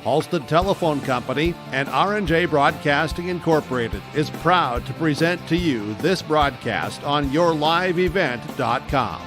Halsted Telephone Company and R&J Broadcasting Incorporated is proud to present to you this broadcast on yourliveevent.com.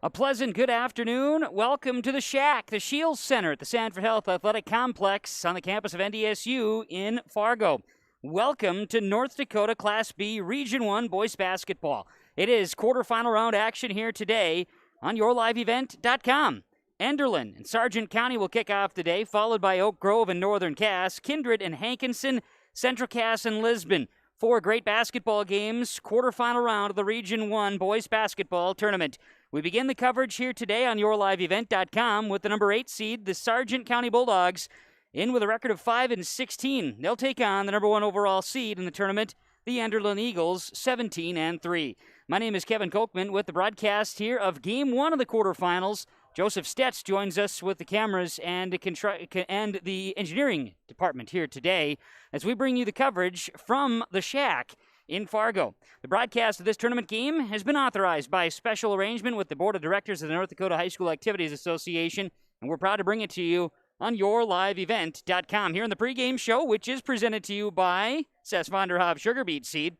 A pleasant good afternoon. Welcome to the Shack, the Shields Center at the Sanford Health Athletic Complex on the campus of NDSU in Fargo. Welcome to North Dakota Class B Region 1 Boys Basketball. It is quarterfinal round action here today on yourliveevent.com. Enderlin and Sargent County will kick off the day, followed by Oak Grove and Northern Cass, Kindred and Hankinson, Central Cass and Lisbon. 4 great basketball games, quarterfinal round of the Region 1 Boys Basketball Tournament. We begin the coverage here today on yourliveevent.com with the number 8 seed, the Sargent County Bulldogs, in with a record of 5-16. They'll take on the number 1 overall seed in the tournament, the Enderlin Eagles, 17-3. My name is Kevin Kochman with the broadcast here of Game 1 of the quarterfinals. Joseph Stetz joins us with the cameras and the engineering department here today as we bring you the coverage from the Shack in Fargo. The broadcast of this tournament game has been authorized by special arrangement with the Board of Directors of the North Dakota High School Activities Association, and we're proud to bring it to you on yourliveevent.com here in the pregame show, which is presented to you by Cess von der Hoeve Sugar Beet Seed.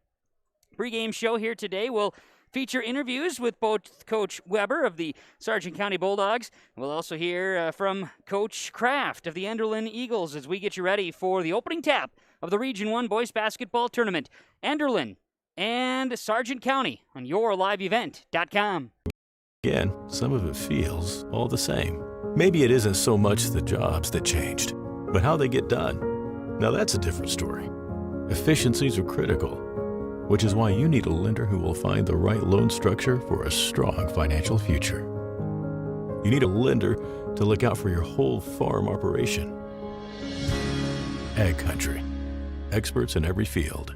Pregame show here today will feature interviews with both Coach Weber of the Sargent County Bulldogs. We'll also hear from Coach Kraft of the Enderlin Eagles as we get you ready for the opening tap of the Region 1 Boys Basketball Tournament. Enderlin and Sargent County on yourliveevent.com. Again, some of it feels all the same. Maybe it isn't so much the jobs that changed, but how they get done. Now that's a different story. Efficiencies are critical, which is why you need a lender who will find the right loan structure for a strong financial future. You need a lender to look out for your whole farm operation. Ag Country. Experts in every field.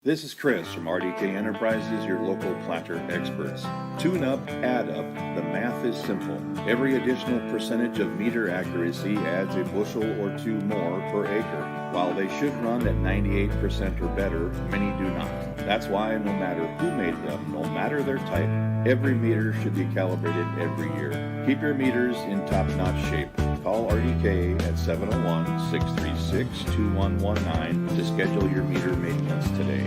This is Chris from RDK Enterprises, your local planter experts. Tune up, add up. The math is simple. Every additional percentage of meter accuracy adds a bushel or 2 more per acre. While they should run at 98% or better, many do not. That's why no matter who made them, no matter their type, every meter should be calibrated every year. Keep your meters in top-notch shape. Call RDK at 701-636-2119 to schedule your meter maintenance today.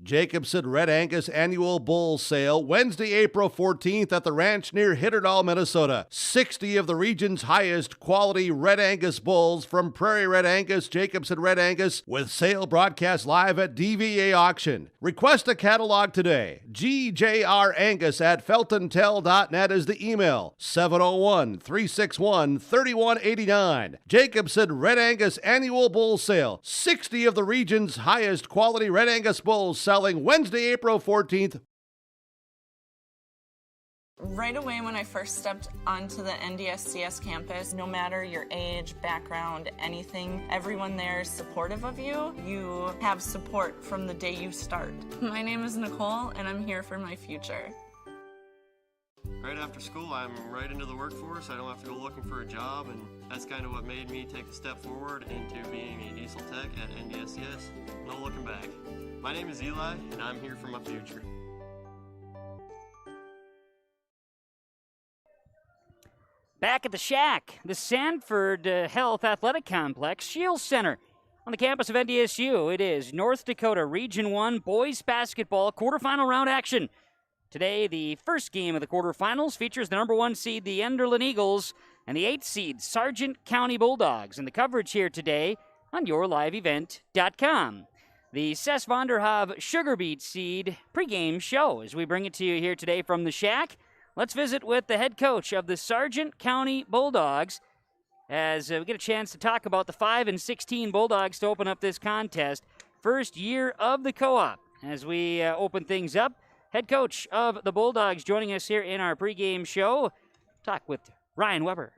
Jacobson Red Angus Annual Bull Sale, Wednesday, April 14th at the ranch near Hitterdal, Minnesota. 60 of the region's highest quality Red Angus bulls from Prairie Red Angus, Jacobson Red Angus, with sale broadcast live at DVA Auction. Request a catalog today. gjrangus@feltontel.net is the email. 701-361-3189. Jacobson Red Angus Annual Bull Sale. 60 of the region's highest quality Red Angus bulls selling Wednesday, April 14th. Right away when I first stepped onto the NDSCS campus, no matter your age, background, anything, everyone there is supportive of you. You have support from the day you start. My name is Nicole, and I'm here for my future. Right after school, I'm right into the workforce. I don't have to go looking for a job, and that's kind of what made me take a step forward into being a diesel tech at NDSCS. No looking back. My name is Eli, and I'm here for my future. Back at the Shack, the Sanford Health Athletic Complex, Shields Center. On the campus of NDSU, it is North Dakota Region 1 Boys Basketball quarterfinal round action. Today, the first game of the quarterfinals features the number 1 seed, the Enderlin Eagles, and the 8th seed, Sargent County Bulldogs. And the coverage here today on yourliveevent.com. The Cess von der Hoeve Sugar Beet Seed pregame show as we bring it to you here today from the Shack. Let's visit with the head coach of the Sargent County Bulldogs as we get a chance to talk about the 5-16 Bulldogs to open up this contest. First year of the co-op as we open things up. Head coach of the Bulldogs joining us here in our pregame show. Talk with Ryan Weber.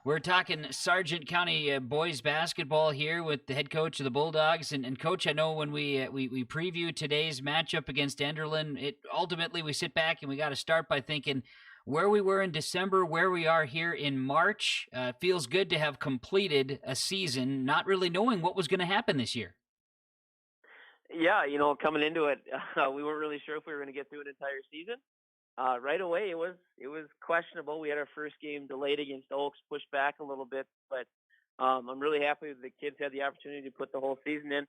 We're talking Sargent County boys basketball here with the head coach of the Bulldogs. And Coach, I know when we preview today's matchup against Enderlin, ultimately we sit back and we got to start by thinking where we were in December, where we are here in March. Feels good to have completed a season, not really knowing what was going to happen this year. Yeah, coming into it, we weren't really sure if we were going to get through an entire season. Right away, it was questionable. We had our first game delayed against Oaks, pushed back a little bit, but I'm really happy that the kids had the opportunity to put the whole season in.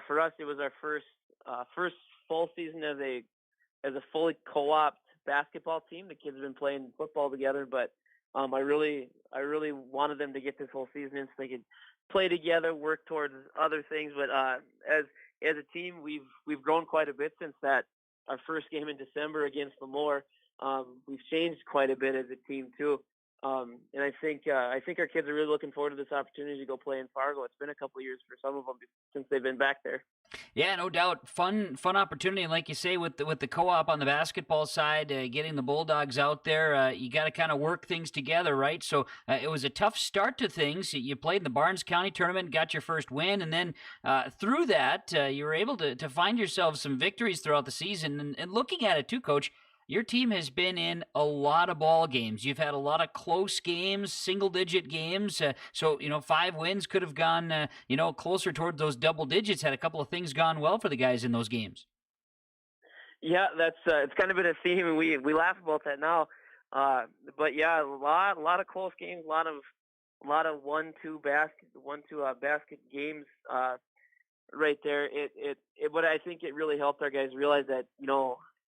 For us, it was our first full season as a fully co-op basketball team. The kids have been playing football together, but I really wanted them to get this whole season in so they could play together, work towards other things. But as a team, we've grown quite a bit since our first game in December against Lemoore. We've changed quite a bit as a team too. And I think our kids are really looking forward to this opportunity to go play in Fargo. It's been a couple of years for some of them since they've been back there. Yeah, no doubt. Fun opportunity, and like you say, with the co-op on the basketball side, getting the Bulldogs out there, you got to kind of work things together, right? So it was a tough start to things. You played in the Barnes County tournament, got your first win, and then through that, you were able to find yourselves some victories throughout the season. And looking at it too, Coach, your team has been in a lot of ball games. You've had a lot of close games, single-digit games. So 5 wins could have gone, closer toward those double digits had a couple of things gone well for the guys in those games. Yeah, that's it's kind of been a theme, and we laugh about that now. But yeah, a lot of close games, a lot of 1-2 basket games right there. But I think it really helped our guys realize that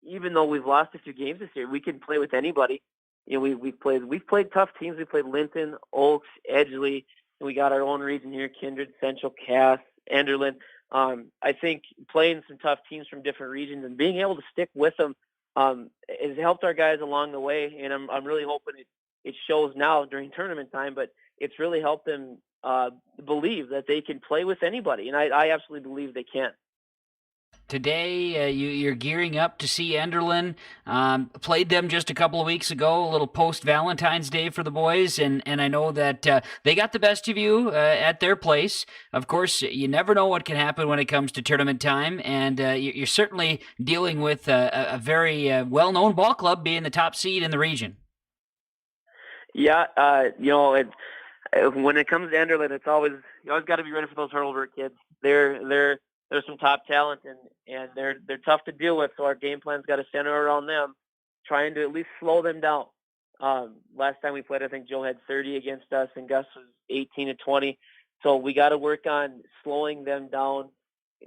even though we've lost a few games this year, we can play with anybody. We've played tough teams. We played Linton, Oaks, Edgeley, and we got our own region here: Kindred, Central, Cass, Enderlin. I think playing some tough teams from different regions and being able to stick with them has helped our guys along the way. And I'm really hoping it shows now during tournament time, but it's really helped them believe that they can play with anybody, and I absolutely believe they can. Today, you're gearing up to see Enderlin. Played them just a couple of weeks ago, a little post-Valentine's Day for the boys, and I know that they got the best of you at their place. Of course, you never know what can happen when it comes to tournament time, and you're certainly dealing with a very well-known ball club being the top seed in the region. Yeah, when it comes to Enderlin, you always got to be ready for those Hurlburt kids. They're some top talent, and they're tough to deal with. So our game plan's got to center around them, trying to at least slow them down. Last time we played, I think Joe had 30 against us, and Gus was 18-20. So we got to work on slowing them down,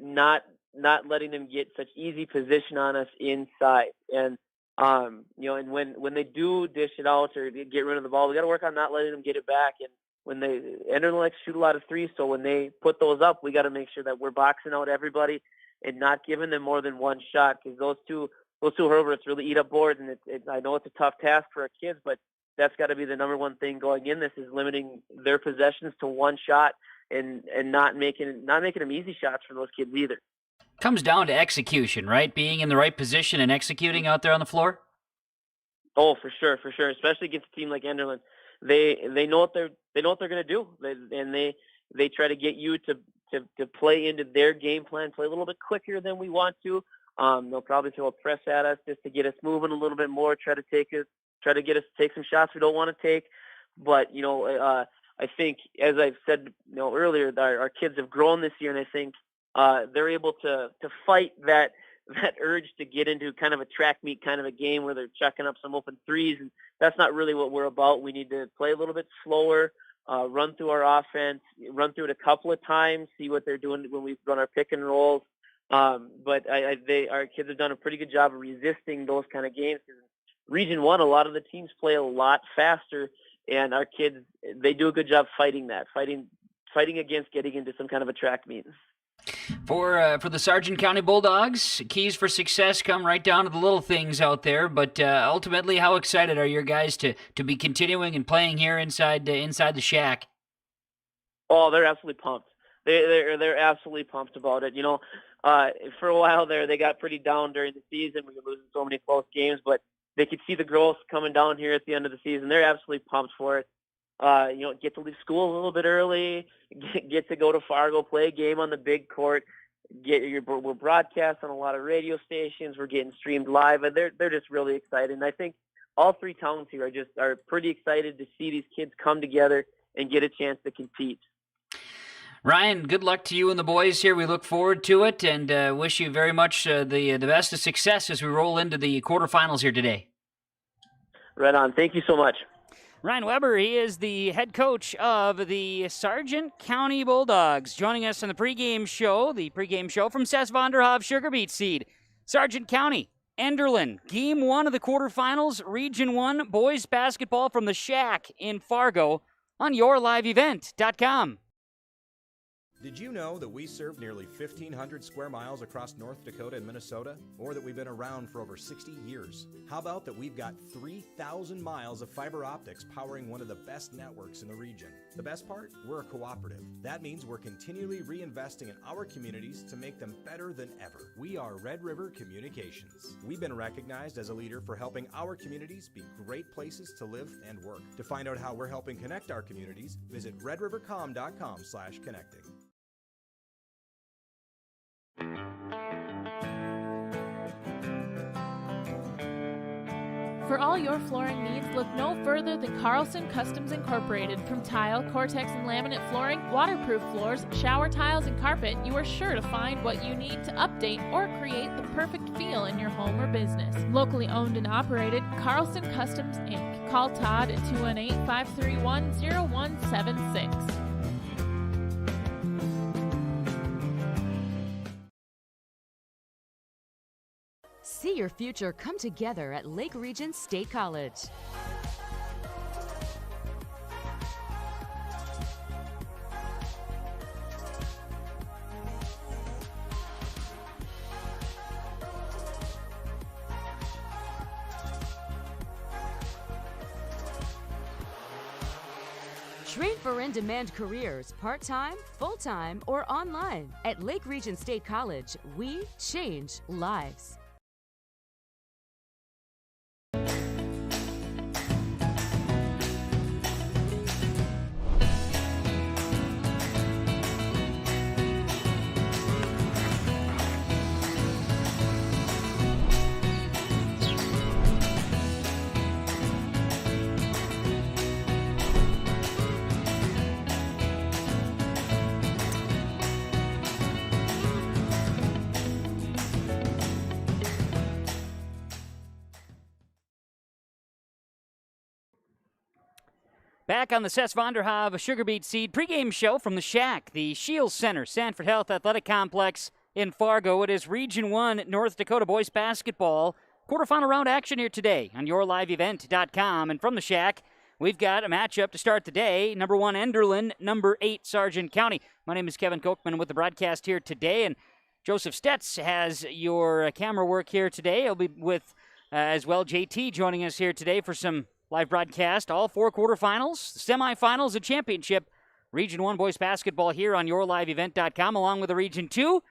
not letting them get such easy position on us inside. And and when they do dish it out or get rid of the ball, we got to work on not letting them get it back. And when Enderlin likes to shoot a lot of threes, so when they put those up, we got to make sure that we're boxing out everybody and not giving them more than one shot, because those two Herberts really eat up boards, and I know it's a tough task for our kids, but that's got to be the number one thing going in this, is limiting their possessions to one shot and not making them easy shots for those kids either. Comes down to execution, right? Being in the right position and executing out there on the floor. Oh, for sure, especially against a team like Enderlin. They know what they're going to do, and they try to get you to play into their game plan, play a little bit quicker than we want to. They'll probably throw a press at us just to get us moving a little bit more, try to get us to take some shots we don't want to take. But I think, as I've said earlier, our kids have grown this year, and I think they're able to fight that urge to get into kind of a track meet kind of a game where they're chucking up some open threes, and that's not really what we're about. We need to play a little bit slower, run through our offense, run through it a couple of times, see what they're doing when we run our pick and rolls. But our kids have done a pretty good job of resisting those kind of games. Region 1, a lot of the teams play a lot faster, and our kids, they do a good job fighting against getting into some kind of a track meet. For the Sargent County Bulldogs, keys for success come right down to the little things out there. But ultimately, how excited are your guys to be continuing and playing here inside the shack? Oh, they're absolutely pumped. They're absolutely pumped about it. For a while there, they got pretty down during the season. We were losing so many close games, but they could see the growth coming down here at the end of the season. They're absolutely pumped for it. Get to leave school a little bit early, get to go to Fargo, play a game on the big court. We're broadcast on a lot of radio stations. We're getting streamed live, and they're just really excited. And I think all 3 towns here are pretty excited to see these kids come together and get a chance to compete. Ryan, good luck to you and the boys here. We look forward to it and wish you very much the best of success as we roll into the quarterfinals here today. Right on. Thank you so much. Ryan Weber, he is the head coach of the Sargent County Bulldogs, joining us on the pregame show from Cess van der Haave Sugar Beet Seed. Sargent County, Enderlin, Game 1 of the quarterfinals, Region 1 boys basketball from the Shack in Fargo on yourliveevent.com. Did you know that we serve nearly 1,500 square miles across North Dakota and Minnesota? Or that we've been around for over 60 years? How about that we've got 3,000 miles of fiber optics powering one of the best networks in the region? The best part? We're a cooperative. That means we're continually reinvesting in our communities to make them better than ever. We are Red River Communications. We've been recognized as a leader for helping our communities be great places to live and work. To find out how we're helping connect our communities, visit redrivercom.com/connecting. For all your flooring needs, look no further than Carlson Customs Incorporated. From tile, Cortex and laminate flooring, waterproof floors, shower tiles, and carpet, you are sure to find what you need to update or create the perfect feel in your home or business. Locally owned and operated, Carlson Customs, Inc. Call Todd at 218-531-0176. See your future come together at Lake Region State College. Train for in-demand careers, part-time, full-time, or online. At Lake Region State College, we change lives. Back on the Cess van der Haave Sugar Beet Seed pregame show from the Shack, the Shields Center, Sanford Health Athletic Complex in Fargo. It is Region 1 North Dakota boys basketball quarterfinal round action here today on yourliveevent.com. And from the Shack, we've got a matchup to start the day. Number 1 Enderlin, number 8 Sargent County. My name is Kevin Kochman with the broadcast here today, and Joseph Stetz has your camera work here today. He'll be with as well JT joining us here today for some live broadcast, all 4 quarterfinals, the semifinals, and championship. Region 1 boys basketball here on yourliveevent.com, along with the Region 2.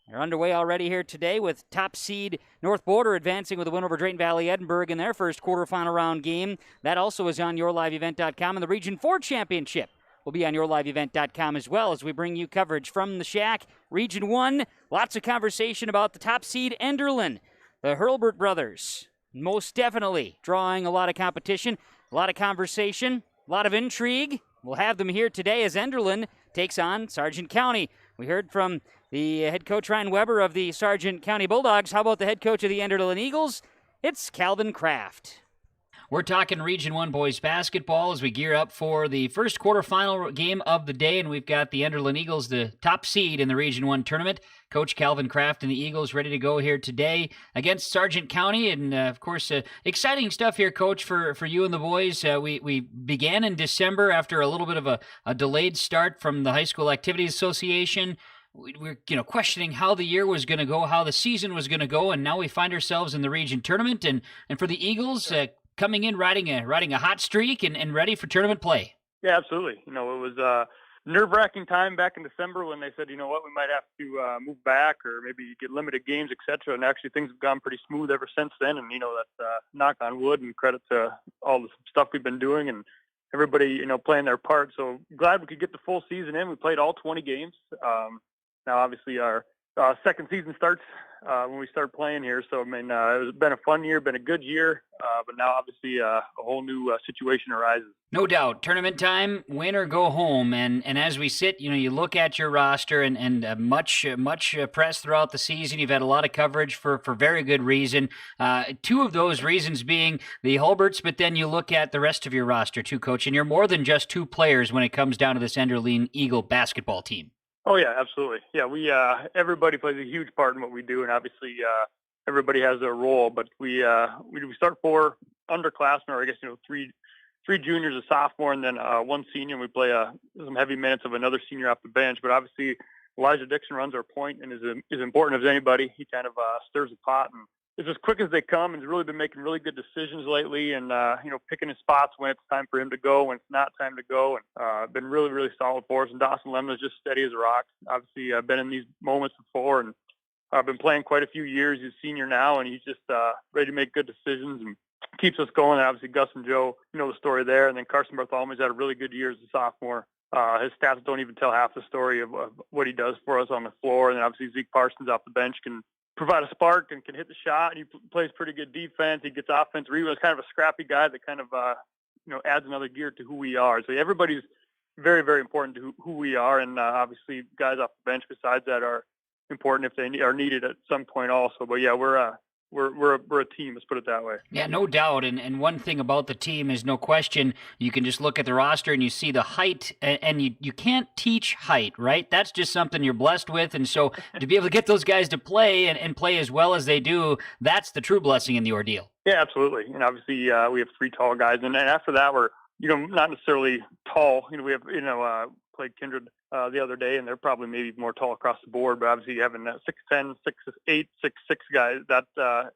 They're underway already here today with top seed North Border advancing with a win over Drayton Valley Edinburgh in their first quarterfinal round game. That also is on yourliveevent.com. And the Region 4 championship will be on yourliveevent.com as well as we bring you coverage from the Shack. Region 1, lots of conversation about the top seed Enderlin, the Hurlburt brothers. Most definitely drawing a lot of competition, a lot of conversation, a lot of intrigue. We'll have them here today as Enderlin takes on Sargent County. We heard from the head coach Ryan Weber of the Sargent County Bulldogs. How about the head coach of the Enderlin Eagles? It's Calvin Kraft. We're talking Region 1 boys basketball as we gear up for the first quarterfinal game of the day, and we've got the Enderlin Eagles, the top seed in the Region 1 tournament. Coach Calvin Kraft and the Eagles ready to go here today against Sargent County, and of course, exciting stuff here, Coach, for you and the boys. We began in December after a little bit of a delayed start from the High School Activities Association. We're questioning how the year was going to go, how the season was going to go, and now we find ourselves in the region tournament. And for the Eagles, coming in riding a hot streak and ready for tournament play. Yeah, absolutely. It was a nerve-wracking time back in December when they said, we might have to move back or maybe get limited games, et cetera. And actually things have gone pretty smooth ever since then. And, that's knock on wood and credit to all the stuff we've been doing and everybody, playing their part. So glad we could get the full season in. We played all 20 games. Now, obviously, our second season starts when we start playing here. So, I mean, it's been a fun year, been a good year, but now obviously a whole new situation arises. No doubt. Tournament time, win or go home. And as we sit, you look at your roster and much press throughout the season. You've had a lot of coverage for very good reason. Two of those reasons being the Hulberts, but then you look at the rest of your roster too, Coach, and you're more than just two players when it comes down to this Enderlin Eagle basketball team. Oh yeah, absolutely. Yeah, we everybody plays a huge part in what we do, and obviously everybody has their role. But we start 4 underclassmen, or I guess three juniors, a sophomore, and then one senior. And we play some heavy minutes of another senior off the bench. But obviously Elijah Dixon runs our point and is important as anybody. He kind of stirs the pot and is as quick as they come, and has really been making really good decisions lately, and picking his spots when it's time for him to go, when it's not time to go, and been really, really solid for us. And Dawson Lemon is just steady as a rock. Obviously, I've been in these moments before, and I've been playing quite a few years. He's a senior now, and he's just ready to make good decisions and keeps us going. And obviously, Gus and Joe, the story there. And then Carson Bartholomew's had a really good year as a sophomore. His stats don't even tell half the story of what he does for us on the floor. And then obviously Zeke Parsons off the bench can provide a spark and can hit the shot. And he plays pretty good defense. He gets offense rebounds. Kind of a scrappy guy that kind of adds another gear to who we are. So everybody's very, very important to who we are. And obviously guys off the bench besides that are important if they are needed at some point also. But yeah, we're a team, let's put it that way. Yeah, no doubt. And one thing about the team is no question, you can just look at the roster and you see the height, and you can't teach height, right? That's just something you're blessed with. And so to be able to get those guys to play and play as well as they do, that's the true blessing in the ordeal. Yeah, absolutely. And obviously we have 3 tall guys. And after that, we're, not necessarily tall. We have, played Kindred the other day, and they're probably maybe more tall across the board. But obviously having 6'10", 6'8", 6'6" guys, that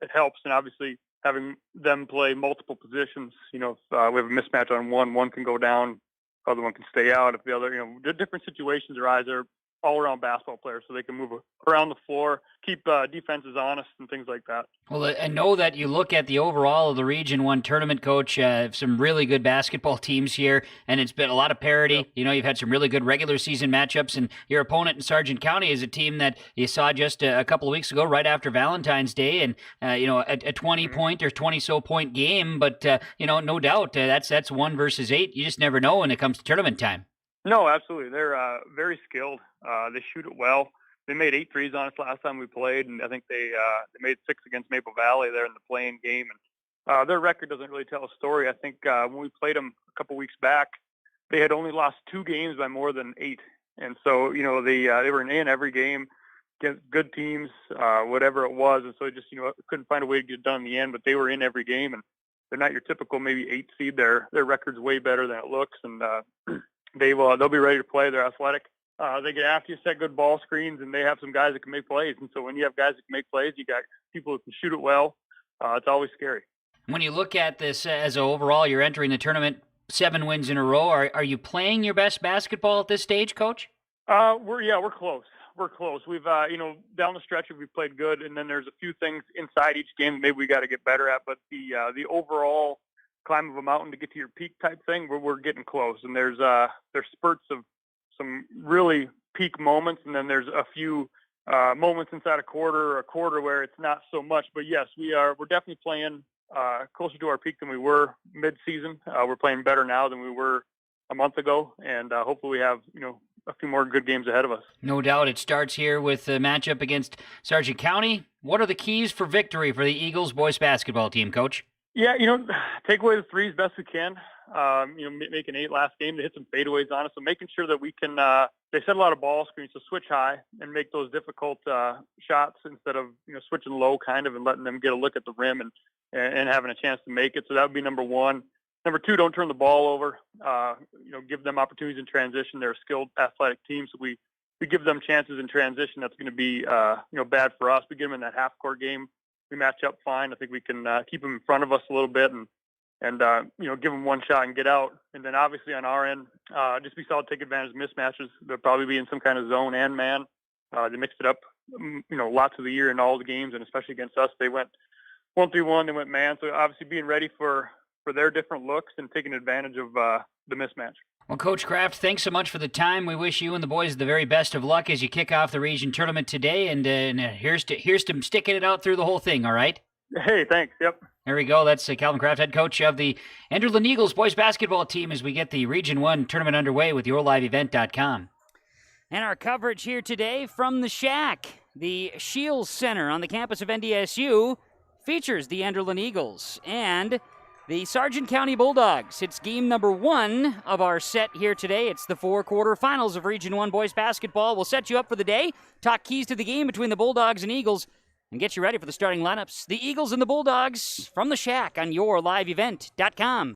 it helps. And obviously having them play multiple positions, if we have a mismatch on one can go down, other one can stay out. If the other, different situations arise, they're all-around basketball players, so they can move around the floor, keep defenses honest and things like that. Well, I know that you look at the overall of the Region 1 tournament, Coach, some really good basketball teams here, and it's been a lot of parity. Yep. You've had some really good regular season matchups, and your opponent in Sargent County is a team that you saw just a couple of weeks ago, right after Valentine's Day, and, a 20-point or 20-so-point game, but, no doubt that's 1 versus 8. You just never know when it comes to tournament time. No, absolutely. They're very skilled. They shoot it well. They made 8 threes on us last time we played, and I think they made 6 against Maple Valley there in the play-in game. And their record doesn't really tell a story. I think when we played them a couple weeks back, they had only lost 2 games by more than 8. And so, they were in every game against good teams, whatever it was. And so just, couldn't find a way to get it done in the end, but they were in every game. And they're not your typical maybe 8 seed. Their record's way better than it looks. And they'll be ready to play. They're athletic. They get after you, set good ball screens, and they have some guys that can make plays. And so when you have guys that can make plays, you got people that can shoot it well. It's always scary. When you look at this as overall, you're entering the tournament 7 wins in a row. Are you playing your best basketball at this stage, Coach? We're close. We're close. We've down the stretch we've played good, and then there's a few things inside each game that maybe we got to get better at. But the overall climb of a mountain to get to your peak type thing, we're getting close. And there's spurts of some really peak moments, and then there's a few moments inside a quarter where it's not so much. But yes, we're definitely playing closer to our peak than we were mid-season. We're playing better now than we were a month ago, and hopefully we have a few more good games ahead of us. No doubt. It starts here with the matchup against Sargent County. What are the keys for victory for the Eagles boys basketball team, Coach? Yeah, take away the threes best we can. Make an 8 last game. They hit some fadeaways on us. So making sure that we can, they set a lot of ball screens to switch high and make those difficult shots instead of, switching low kind of and letting them get a look at the rim and having a chance to make it. So that would be number 1. Number 2, don't turn the ball over. Give them opportunities in transition. They're a skilled athletic team. So we give them chances in transition. That's going to be, bad for us. We get them in that half court game. We match up fine. I think we can keep them in front of us a little bit and give them one shot and get out. And then obviously on our end, just be solid, take advantage of mismatches. They'll probably be in some kind of zone and man. They mixed it up, lots of the year in all the games, and especially against us, they went 1-3-1, they went man. So obviously being ready for their different looks and taking advantage of the mismatch. Well, Coach Kraft, thanks so much for the time. We wish you and the boys the very best of luck as you kick off the region tournament today, and here's to sticking it out through the whole thing, all right? Hey, thanks. Yep. There we go. That's Calvin Kraft, head coach of the Enderlin Eagles boys basketball team as we get the Region 1 tournament underway with yourliveevent.com. And our coverage here today from the Shack, the Shields Center on the campus of NDSU, features the Enderlin Eagles and the Sargent County Bulldogs. It's game number 1 of our set here today. It's the 4 quarterfinals of Region 1 boys basketball. We'll set you up for the day, talk keys to the game between the Bulldogs and Eagles, and get you ready for the starting lineups. The Eagles and the Bulldogs from the Shack on yourliveevent.com.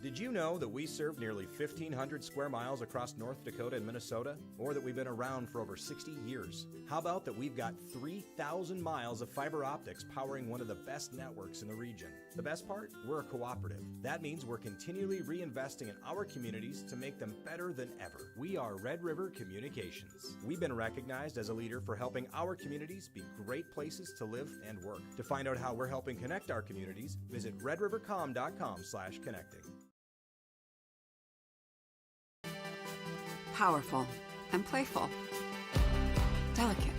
Did you know that we serve nearly 1,500 square miles across North Dakota and Minnesota? Or that we've been around for over 60 years? How about that we've got 3,000 miles of fiber optics powering one of the best networks in the region? The best part? We're a cooperative. That means we're continually reinvesting in our communities to make them better than ever. We are Red River Communications. We've been recognized as a leader for helping our communities be great places to live and work. To find out how we're helping connect our communities, visit redrivercom.com/connecting. Powerful and playful, delicate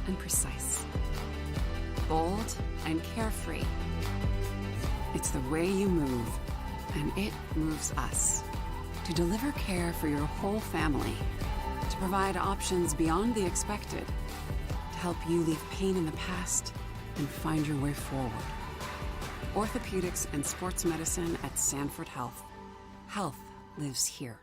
and precise, bold and carefree. It's the way you move, and it moves us. To deliver care for your whole family, to provide options beyond the expected, to help you leave pain in the past and find your way forward. Orthopedics and sports medicine at Sanford Health. Health lives here.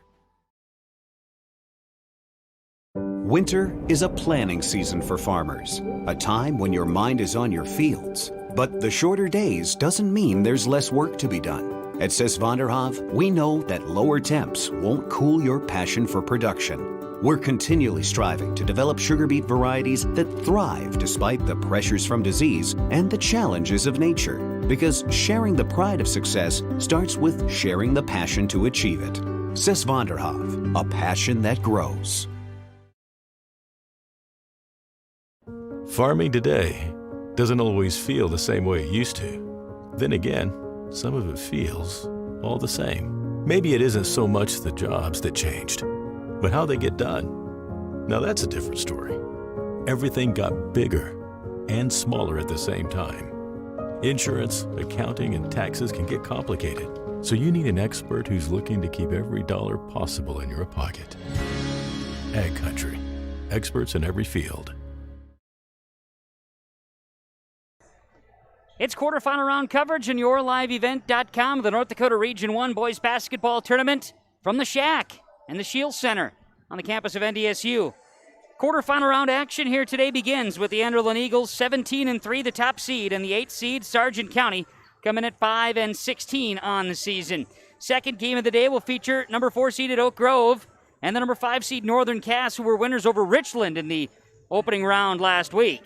Winter is a planning season for farmers, a time when your mind is on your fields. But the shorter days doesn't mean there's less work to be done. At Sis van der Haaf, we know that lower temps won't cool your passion for production. We're continually striving to develop sugar beet varieties that thrive despite the pressures from disease and the challenges of nature. Because sharing the pride of success starts with sharing the passion to achieve it. Sis van der Haaf, a passion that grows. Farming today doesn't always feel the same way it used to. Then again, some of it feels all the same. Maybe it isn't so much the jobs that changed, but how they get done. Now that's a different story. Everything got bigger and smaller at the same time. Insurance, accounting, and taxes can get complicated, so you need an expert who's looking to keep every dollar possible in your pocket. Ag Country. Experts in every field. It's quarterfinal round coverage on yourliveevent.com of the North Dakota Region 1 boys basketball tournament from the Shack and the Shields Center on the campus of NDSU. Quarterfinal round action here today begins with the Enderlin Eagles 17-3, the top seed, and the 8th seed, Sargent County, coming at 5-16 on the season. Second game of the day will feature number 4 seeded Oak Grove and the number 5 seed Northern Cass, who were winners over Richland in the opening round last week.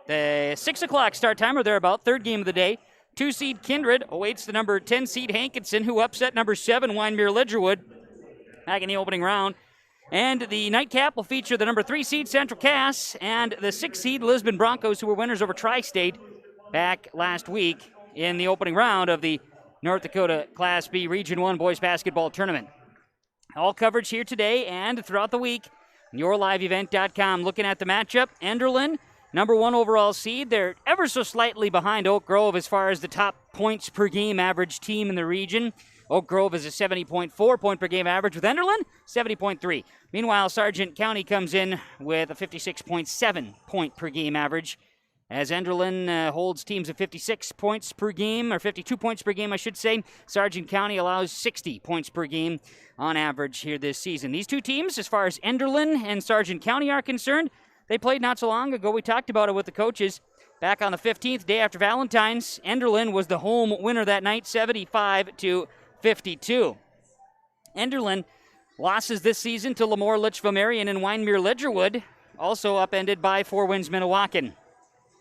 The 6 o'clock start time or thereabout, third game of the day. 2 seed Kindred awaits the number 10 seed Hankinson, who upset number 7 Wyndmere Ledgerwood back in the opening round. And the nightcap will feature the number 3 seed Central Cass and the 6 seed Lisbon Broncos, who were winners over Tri-State back last week in the opening round of the North Dakota Class B Region 1 boys basketball tournament. All coverage here today and throughout the week. yourliveevent.com. Looking at the matchup, Enderlin, number 1 overall seed. They're ever so slightly behind Oak Grove as far as the top points per game average team in the region. Oak Grove is a 70.4 point per game average, with Enderlin 70.3. Meanwhile, Sargent County comes in with a 56.7 point per game average, as Enderlin holds teams of 56 points per game, or 52 points per game, I should say. Sargent County allows 60 points per game on average here this season. These two teams, as far as Enderlin and Sargent County are concerned, they played not so long ago. We talked about it with the coaches. Back on the 15th, day after Valentine's, Enderlin was the home winner that night, 75-52. Enderlin losses this season to Lemoore, Litchfield Marion, and Wyndmere Ledgerwood, also upended by Four Winds Minnewacan.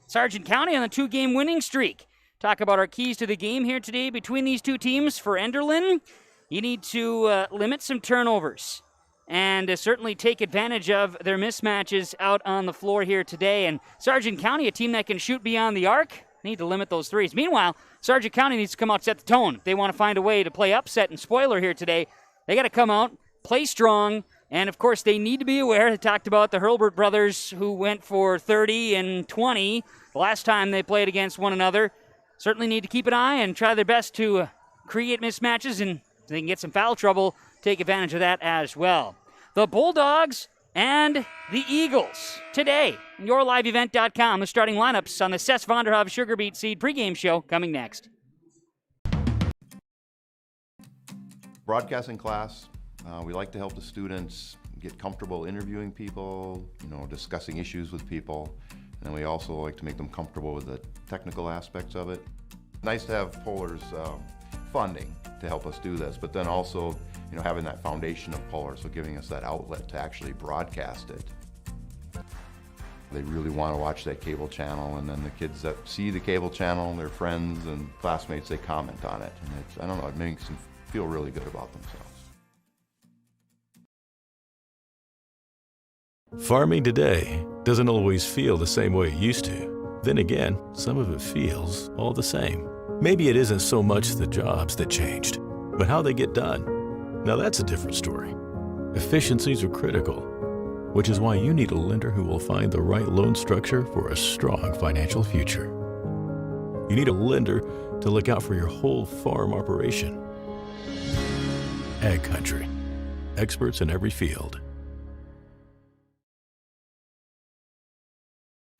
Sargent County on a 2-game winning streak. Talk about our keys to the game here today between these two teams. For Enderlin, you need to limit some turnovers and certainly take advantage of their mismatches out on the floor here today. And Sargent County, a team that can shoot beyond the arc, need to limit those threes. Meanwhile, Sargent County needs to come out and set the tone. If they want to find a way to play upset and spoiler here today, They got to come out, play strong, and, of course, they need to be aware. I talked about the Hurlburt brothers who went for 30 and 20 the last time they played against one another. Certainly need to keep an eye and try their best to create mismatches, and if they can get some foul trouble, take advantage of that as well. The Bulldogs and the Eagles today. YourLiveEvent.com. The starting lineups on the Cess Vonderhav Sugar Beet Seed pregame show coming next. Broadcasting class, we like to help the students get comfortable interviewing people, discussing issues with people, and we also like to make them comfortable with the technical aspects of it. Nice to have Polar's funding to help us do this, but then also, having that foundation of Polar, so giving us that outlet to actually broadcast it. They really want to watch that cable channel, and then the kids that see the cable channel, their friends and classmates, they comment on it, and it makes them feel really good about themselves. Farming today doesn't always feel the same way it used to. Then again, some of it feels all the same. Maybe it isn't so much the jobs that changed, but how they get done. Now that's a different story. Efficiencies are critical, which is why you need a lender who will find the right loan structure for a strong financial future. You need a lender to look out for your whole farm operation. Ag Country. Experts in every field.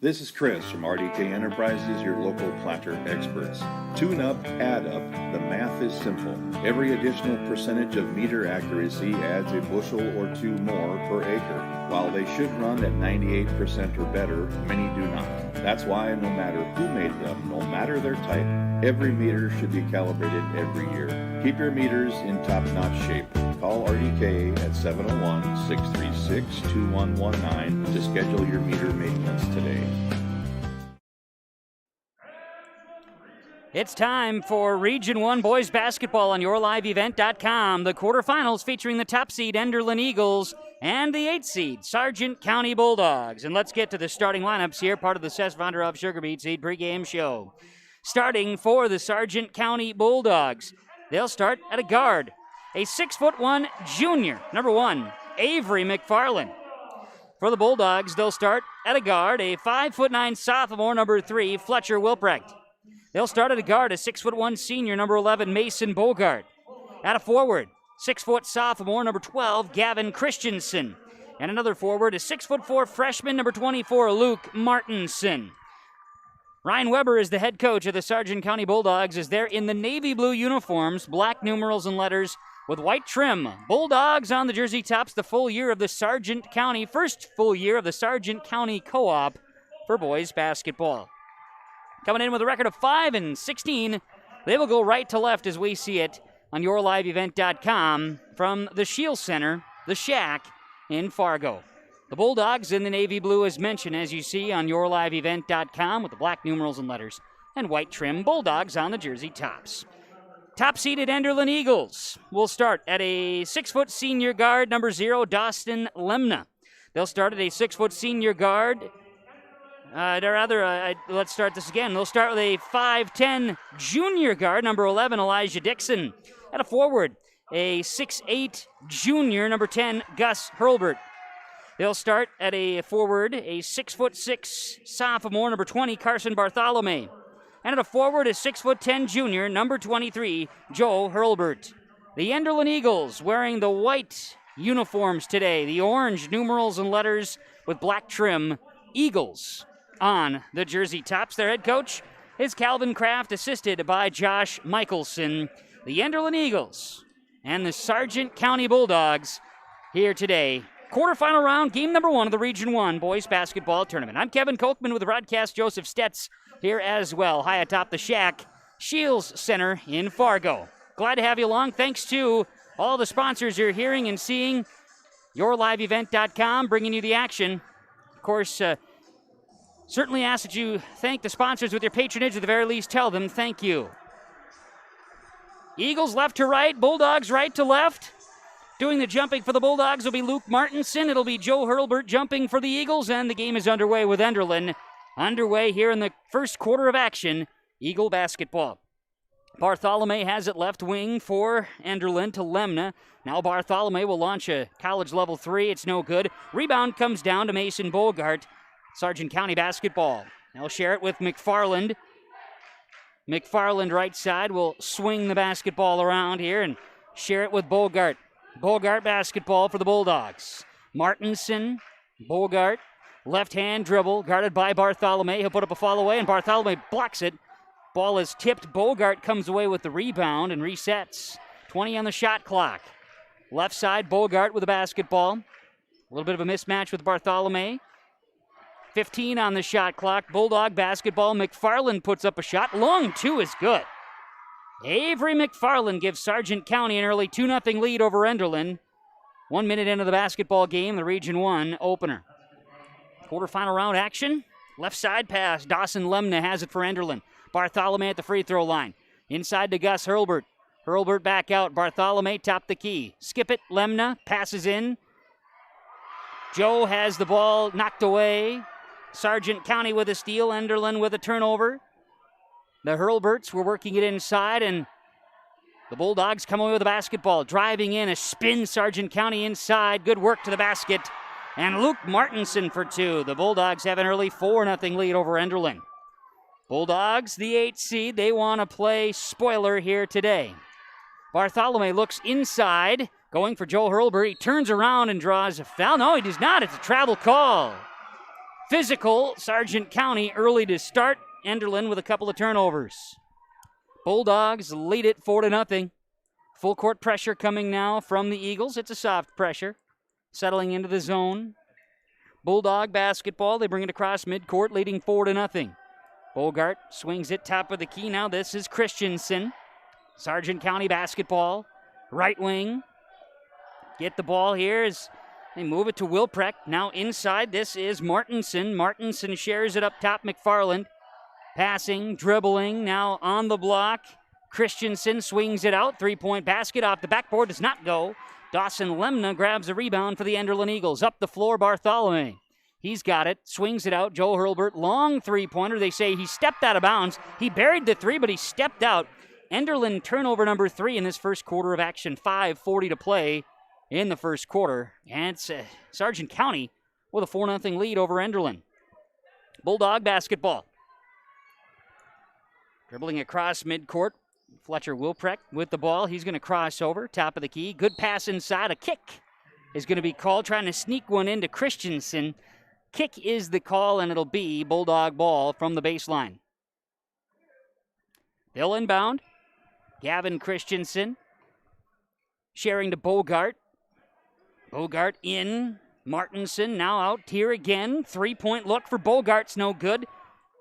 This is Chris from RDK Enterprises, your local planter experts. Tune up, add up, the math is simple. Every additional percentage of meter accuracy adds a bushel or two more per acre. While they should run at 98% or better, many do not. That's why no matter who made them, no matter their type, every meter should be calibrated every year. Keep your meters in top-notch shape. Call RDK at 701-636-2119 to schedule your meter maintenance today. It's time for Region 1 boys basketball on YourLiveEvent.com. The quarterfinals featuring the top seed Enderlin Eagles and the 8th seed Sargent County Bulldogs. And let's get to the starting lineups here, part of the Cess Vonderhav Sugar Beet Seed pregame show. Starting for the Sargent County Bulldogs, they'll start at a guard. A 6'1" junior, number 1, Avery McFarland. For the Bulldogs, they'll start at a guard, a 5'9" sophomore, number 3, Fletcher Wilprecht. They'll start at a guard, a 6'1" senior, number 11, Mason Bogart. At a forward, 6' sophomore, number 12, Gavin Christensen. And another forward, a 6'4" freshman, number 24, Luke Martinson. Ryan Weber is the head coach of the Sargent County Bulldogs as they're in the navy blue uniforms, black numerals and letters with white trim. Bulldogs on the jersey tops, the full year of the Sargent County, first full year of the Sargent County Co-op for boys basketball. Coming in with a record of 5-16, they will go right to left as we see it on YourLiveEvent.com from the Shield Center, the Shack in Fargo. The Bulldogs in the navy blue as mentioned, as you see on YourLiveEvent.com with the black numerals and letters and white trim. Bulldogs on the jersey tops. Top-seeded Enderlin Eagles will start at a 6' senior guard, number 0, Dawson Lemna. They'll start at a 6' senior guard. Let's start this again. They'll start with a 5'10" junior guard, number 11, Elijah Dixon. At a forward, a 6'8" junior, number 10, Gus Hurlburt. They'll start at a forward, a 6'6" sophomore, number 20, Carson Bartholomew. And at a forward, a 6'10" junior, number 23, Joe Hurlburt. The Enderlin Eagles wearing the white uniforms today, the orange numerals and letters with black trim. Eagles on the jersey tops. Their head coach is Calvin Kraft, assisted by Josh Michelson. The Enderlin Eagles and the Sargent County Bulldogs here today. Quarterfinal round, game number 1 of the Region 1 boys basketball tournament. I'm Kevin Kochman with the broadcast Joseph Stetz here as well, high atop the Shack, Shields Center in Fargo. Glad to have you along. Thanks to all the sponsors you're hearing and seeing. YourLiveEvent.com bringing you the action. Of course, certainly ask that you thank the sponsors with your patronage. At the very least, tell them thank you. Eagles left to right, Bulldogs right to left. Doing the jumping for the Bulldogs will be Luke Martinson. It'll be Joe Hurlburt jumping for the Eagles, and the game is underway with Enderlin. Underway here in the first quarter of action, Eagle basketball. Bartholomew has it left wing for Enderlin to Lemna. Now Bartholomew will launch a college level 3. It's no good. Rebound comes down to Mason Bogart. Sargent County basketball. They'll share it with McFarland. McFarland right side will swing the basketball around here and share it with Bogart. Bogart basketball for the Bulldogs. Martinson, Bogart, left hand dribble, guarded by Bartholomew. He'll put up a fall away, and Bartholomew blocks it. Ball is tipped. Bogart comes away with the rebound and resets. 20 on the shot clock. Left side, Bogart with the basketball. A little bit of a mismatch with Bartholomew. 15 on the shot clock. Bulldog basketball. McFarland puts up a shot. Long two is good. Avery McFarland gives Sargent County an early 2-0 lead over Enderlin. 1 minute into the basketball game, the Region 1 opener. Quarterfinal round action. Left side pass. Dawson Lemna has it for Enderlin. Bartholomew at the free throw line. Inside to Gus Hurlbert. Hurlbert back out. Bartholomew top the key. Skip it. Lemna passes in. Joe has the ball knocked away. Sargent County with a steal. Enderlin with a turnover. The Hurlberts were working it inside, and the Bulldogs come away with the basketball. Driving in, a spin. Sargent County inside. Good work to the basket. And Luke Martinson for two. The Bulldogs have an early 4-0 lead over Enderlin. Bulldogs, the 8th seed, they want to play spoiler here today. Bartholomew looks inside, going for Joe Hurlbert. He turns around and draws a foul. No, he does not. It's a travel call. Physical, Sargent County early to start. Enderlin with a couple of turnovers. Bulldogs lead it 4-0. Full court pressure coming now from the Eagles. It's a soft pressure. Settling into the zone. Bulldog basketball. They bring it across midcourt, leading 4-0. Bogart swings it top of the key. Now this is Christensen. Sargent County basketball. Right wing. Get the ball here as they move it to Wilprecht. Now inside, this is Martinson. Martinson shares it up top, McFarland. Passing, dribbling, now on the block. Christensen swings it out. 3-point basket off the backboard, does not go. Dawson Lemna grabs a rebound for the Enderlin Eagles. Up the floor, Bartholomew. He's got it, swings it out. Joe Hurlbert, long three-pointer. They say he stepped out of bounds. He buried the three, but he stepped out. Enderlin turnover number 3 in this first quarter of action. 5:40 to play in the first quarter. And it's Sargent County with a 4-0 lead over Enderlin. Bulldog basketball. Dribbling across midcourt. Fletcher Wilprecht with the ball. He's going to cross over, top of the key. Good pass inside. A kick is going to be called, trying to sneak one into Christensen. Kick is the call, and it'll be Bulldog ball from the baseline. They'll inbound. Gavin Christensen sharing to Bogart. Bogart in. Martinson now out here again. 3-point look for Bogart's no good.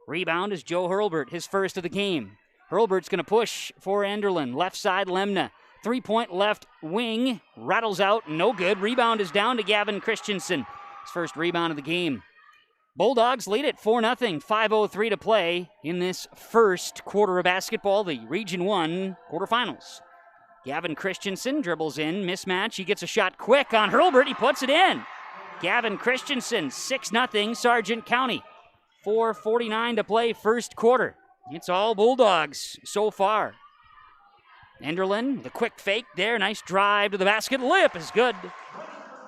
Rebound is Joe Hurlbert, his first of the game. Hurlbert's going to push for Enderlin. Left side, Lemna. 3-point left wing. Rattles out, no good. Rebound is down to Gavin Christensen. His first rebound of the game. Bulldogs lead it 4-0. 5:03 to play in this first quarter of basketball, the Region 1 quarterfinals. Gavin Christensen dribbles in, mismatch. He gets a shot quick on Hurlbert. He puts it in. Gavin Christensen, 6-0, Sargent County. 4:49 to play first quarter. It's all Bulldogs so far. Enderlin, the quick fake there. Nice drive to the basket. Layup is good.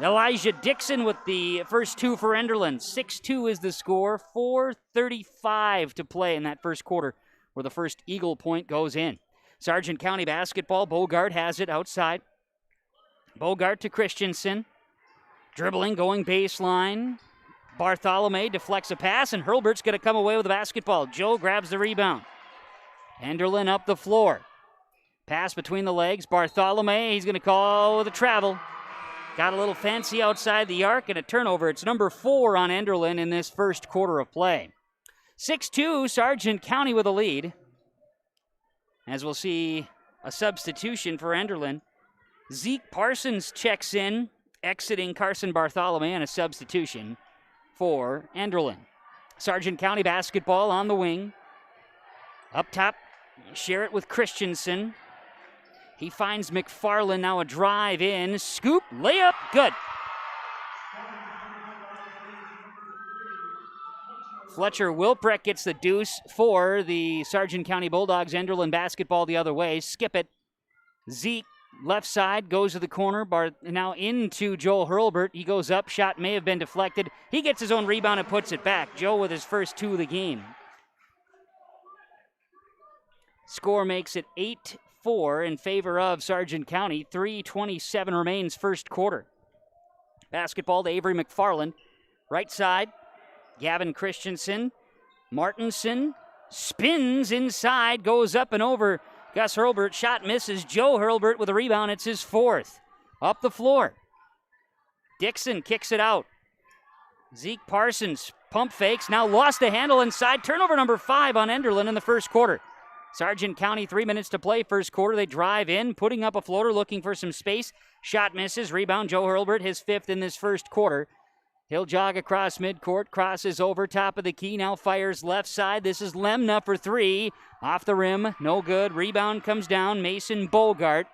Elijah Dixon with the first two for Enderlin. 6-2 is the score. 4:35 to play in that first quarter where the first Eagle point goes in. Sargent County basketball. Bogart has it outside. Bogart to Christensen. Dribbling, going baseline. Bartholomew deflects a pass, and Hurlbert's going to come away with the basketball. Joe grabs the rebound. Enderlin up the floor. Pass between the legs. Bartholomew, he's going to call the travel. Got a little fancy outside the arc and a turnover. It's number 4 on Enderlin in this first quarter of play. 6-2, Sargent County with a lead. As we'll see a substitution for Enderlin. Zeke Parsons checks in, exiting Carson Bartholomew, and a substitution for Enderlin. Sargent County basketball on the wing. Up top, share it with Christensen. He finds McFarland, now a drive in. Scoop, layup, good. Fletcher Wilprecht gets the deuce for the Sargent County Bulldogs. Enderlin basketball the other way. Skip it. Zeke, left side, goes to the corner. Now into Joel Hurlbert. He goes up. Shot may have been deflected. He gets his own rebound and puts it back. Joe with his first 2 of the game. Score makes it 8-4 in favor of Sargent County. 3:27 remains first quarter. Basketball to Avery McFarland. Right side. Gavin Christensen. Martinson spins inside, goes up and over Gus Hurlbert. Shot misses. Joe Hurlbert with a rebound. It's his 4th. Up the floor. Dixon kicks it out. Zeke Parsons pump fakes. Now lost the handle inside. Turnover number 5 on Enderlin in the first quarter. Sargent County, 3 minutes to play first quarter. They drive in, putting up a floater, looking for some space. Shot misses. Rebound, Joe Hurlbert, his 5th in this first quarter. He'll jog across midcourt, crosses over top of the key, now fires left side. This is Lemna for 3. Off the rim, no good. Rebound comes down, Mason Bogart.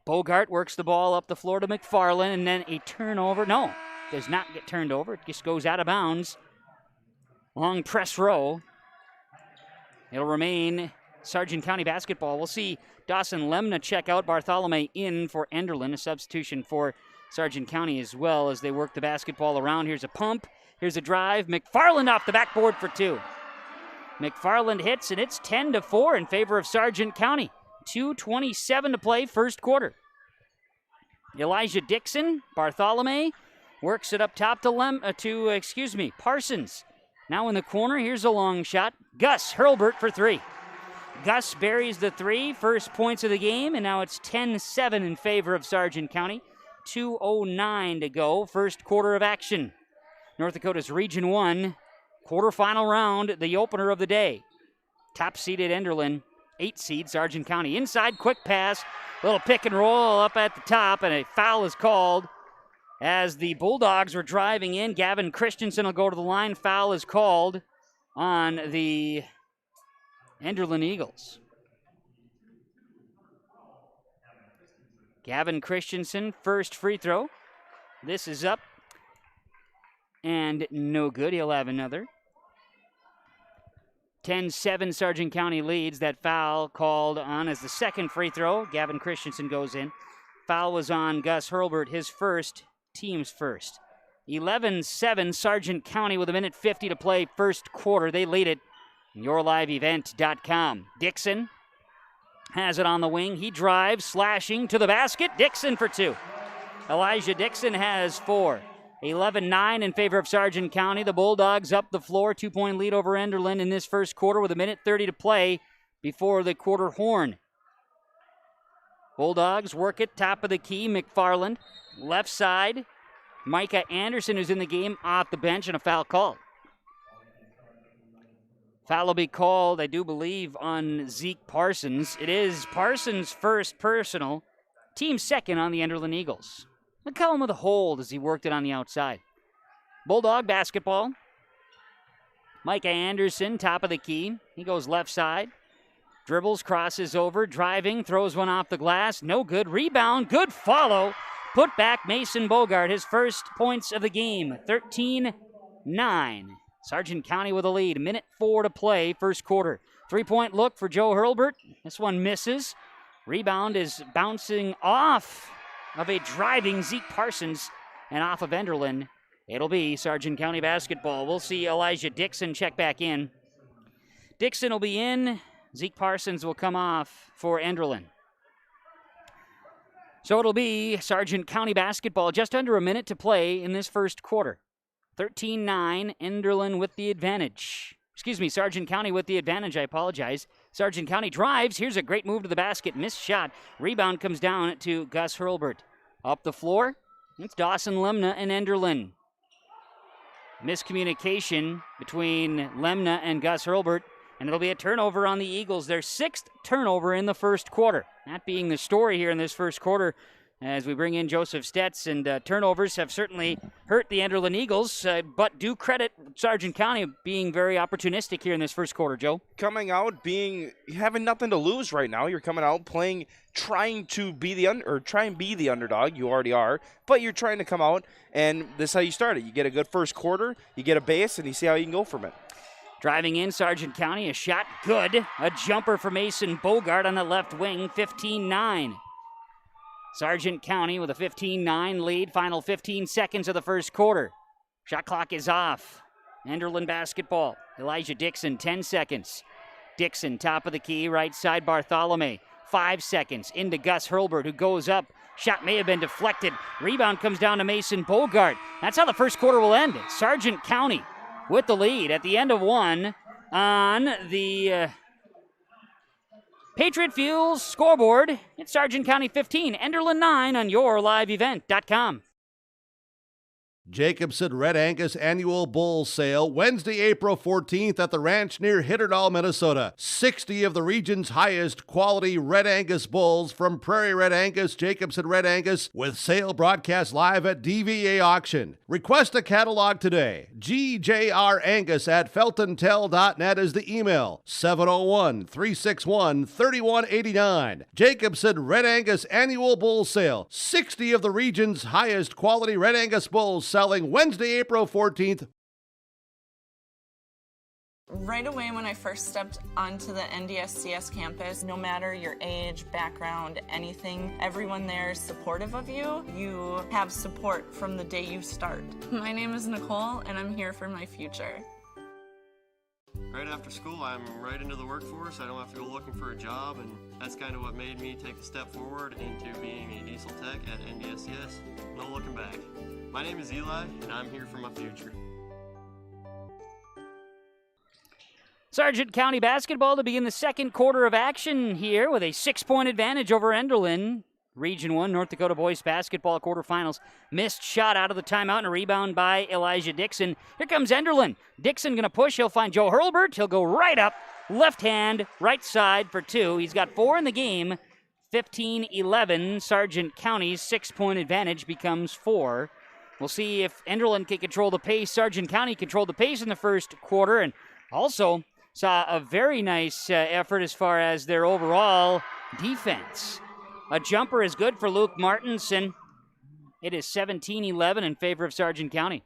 Bogart works the ball up the floor to McFarland, and then a turnover. No, does not get turned over. It just goes out of bounds. Long press row. It'll remain Sargent County basketball. We'll see Dawson Lemna check out. Bartholomew in for Enderlin, a substitution for Sargent County as well as they work the basketball around. Here's a pump. Here's a drive. McFarland off the backboard for 2. McFarland hits, and it's 10-4 in favor of Sargent County. 2:27 to play first quarter. Elijah Dixon, Bartholomew, works it up top to Parsons. Now in the corner, here's a long shot. Gus Hurlbert for 3. Gus buries the 3, first points of the game, and now it's 10-7 in favor of Sargent County. 2:09 to go, first quarter of action. North Dakota's Region 1 quarterfinal round, the opener of the day. Top-seeded Enderlin, 8 seed Sargent County. Inside, quick pass, little pick and roll up at the top, and a foul is called as the Bulldogs were driving in. Gavin Christensen will go to the line. Foul is called on the Enderlin Eagles. Gavin Christensen, first free throw. This is up and no good. He'll have another. 10-7 Sargent County leads. That foul called on as the second free throw. Gavin Christensen goes in. Foul was on Gus Hurlbert, his first, team's first. 11-7 Sargent County with 1:50 to play first quarter. They lead it. YourLiveEvent.com. Dixon has it on the wing. He drives, slashing to the basket. Dixon for 2. Elijah Dixon has 4. 11-9 in favor of Sargent County. The Bulldogs up the floor. 2-point lead over Enderlin in this first quarter with 1:30 to play before the quarter horn. Bulldogs work it, top of the key. McFarland, left side. Micah Anderson, who's in the game, off the bench, and a foul called. Foul will be called, I do believe, on Zeke Parsons. It is Parsons' first personal, team second on the Enderlin Eagles. Look at him with a hold as he worked it on the outside. Bulldog basketball. Micah Anderson, top of the key. He goes left side. Dribbles, crosses over, driving, throws one off the glass. No good. Rebound, good follow. Put back Mason Bogart, his first points of the game. 13-9. Sargent County with a lead. 1:04 to play, first quarter. 3-point look for Joe Hurlbert. This one misses. Rebound is bouncing off of a driving Zeke Parsons and off of Enderlin. It'll be Sargent County basketball. We'll see Elijah Dixon check back in. Dixon will be in. Zeke Parsons will come off for Enderlin. So it'll be Sargent County basketball. Just under a minute to play in this first quarter. 13-9, Enderlin with the advantage. Sargent County with the advantage, I apologize. Sargent County drives. Here's a great move to the basket. Missed shot. Rebound comes down to Gus Hurlbert. Up the floor, it's Dawson Lemna and Enderlin. Miscommunication between Lemna and Gus Hurlbert, and it'll be a turnover on the Eagles. Their 6th turnover in the first quarter. That being the story here in this first quarter as we bring in Joseph Stetz, and turnovers have certainly hurt the Enderlin Eagles, but do credit Sargent County being very opportunistic here in this first quarter, Joe. Coming out, having nothing to lose right now. You're coming out playing, trying to be the underdog. You already are, but you're trying to come out, and this is how you start it. You get a good first quarter, you get a base, and you see how you can go from it. Driving in, Sargent County, a shot good. A jumper for Mason Bogart on the left wing, 15-9. Sargent County with a 15-9 lead, final 15 seconds of the first quarter. Shot clock is off. Enderlin basketball. Elijah Dixon, 10 seconds. Dixon, top of the key, right side, Bartholomew. 5 seconds, into Gus Hurlbert, who goes up. Shot may have been deflected. Rebound comes down to Mason Bogart. That's how the first quarter will end. Sargent County with the lead at the end of one on the Patriot Fuels scoreboard. It's Sargent County 15, Enderlin 9 on yourliveevent.com. Jacobson Red Angus Annual Bull Sale, Wednesday, April 14th at the ranch near Hitterdal, Minnesota. 60 of the region's highest quality Red Angus bulls from Prairie Red Angus, Jacobson Red Angus, with sale broadcast live at DVA Auction. Request a catalog today. GJRAngus@feltontel.net is the email. 701-361-3189. Jacobson Red Angus Annual Bull Sale. 60 of the region's highest quality Red Angus bulls selling Wednesday, April 14th. Right away when I first stepped onto the NDSCS campus, no matter your age, background, anything, everyone there is supportive of you. You have support from the day you start. My name is Nicole, and I'm here for my future. Right after school, I'm right into the workforce. I don't have to go looking for a job, and that's kind of what made me take a step forward into being a diesel tech at NDSCS. No looking back. My name is Eli, and I'm here for my future. Sargent County basketball to begin the second quarter of action here with a 6-point advantage over Enderlin. Region 1 North Dakota boys basketball quarterfinals. Missed shot out of the timeout and a rebound by Elijah Dixon. Here comes Enderlin. Dixon going to push. He'll find Joe Hurlbert. He'll go right up, left hand, right side for 2. He's got 4 in the game. 15-11. Sargent County's 6-point advantage becomes 4. We'll see if Enderlin can control the pace. Sargent County controlled the pace in the first quarter and also saw a very nice effort as far as their overall defense. A jumper is good for Luke Martinson. It is 17-11 in favor of Sargent County.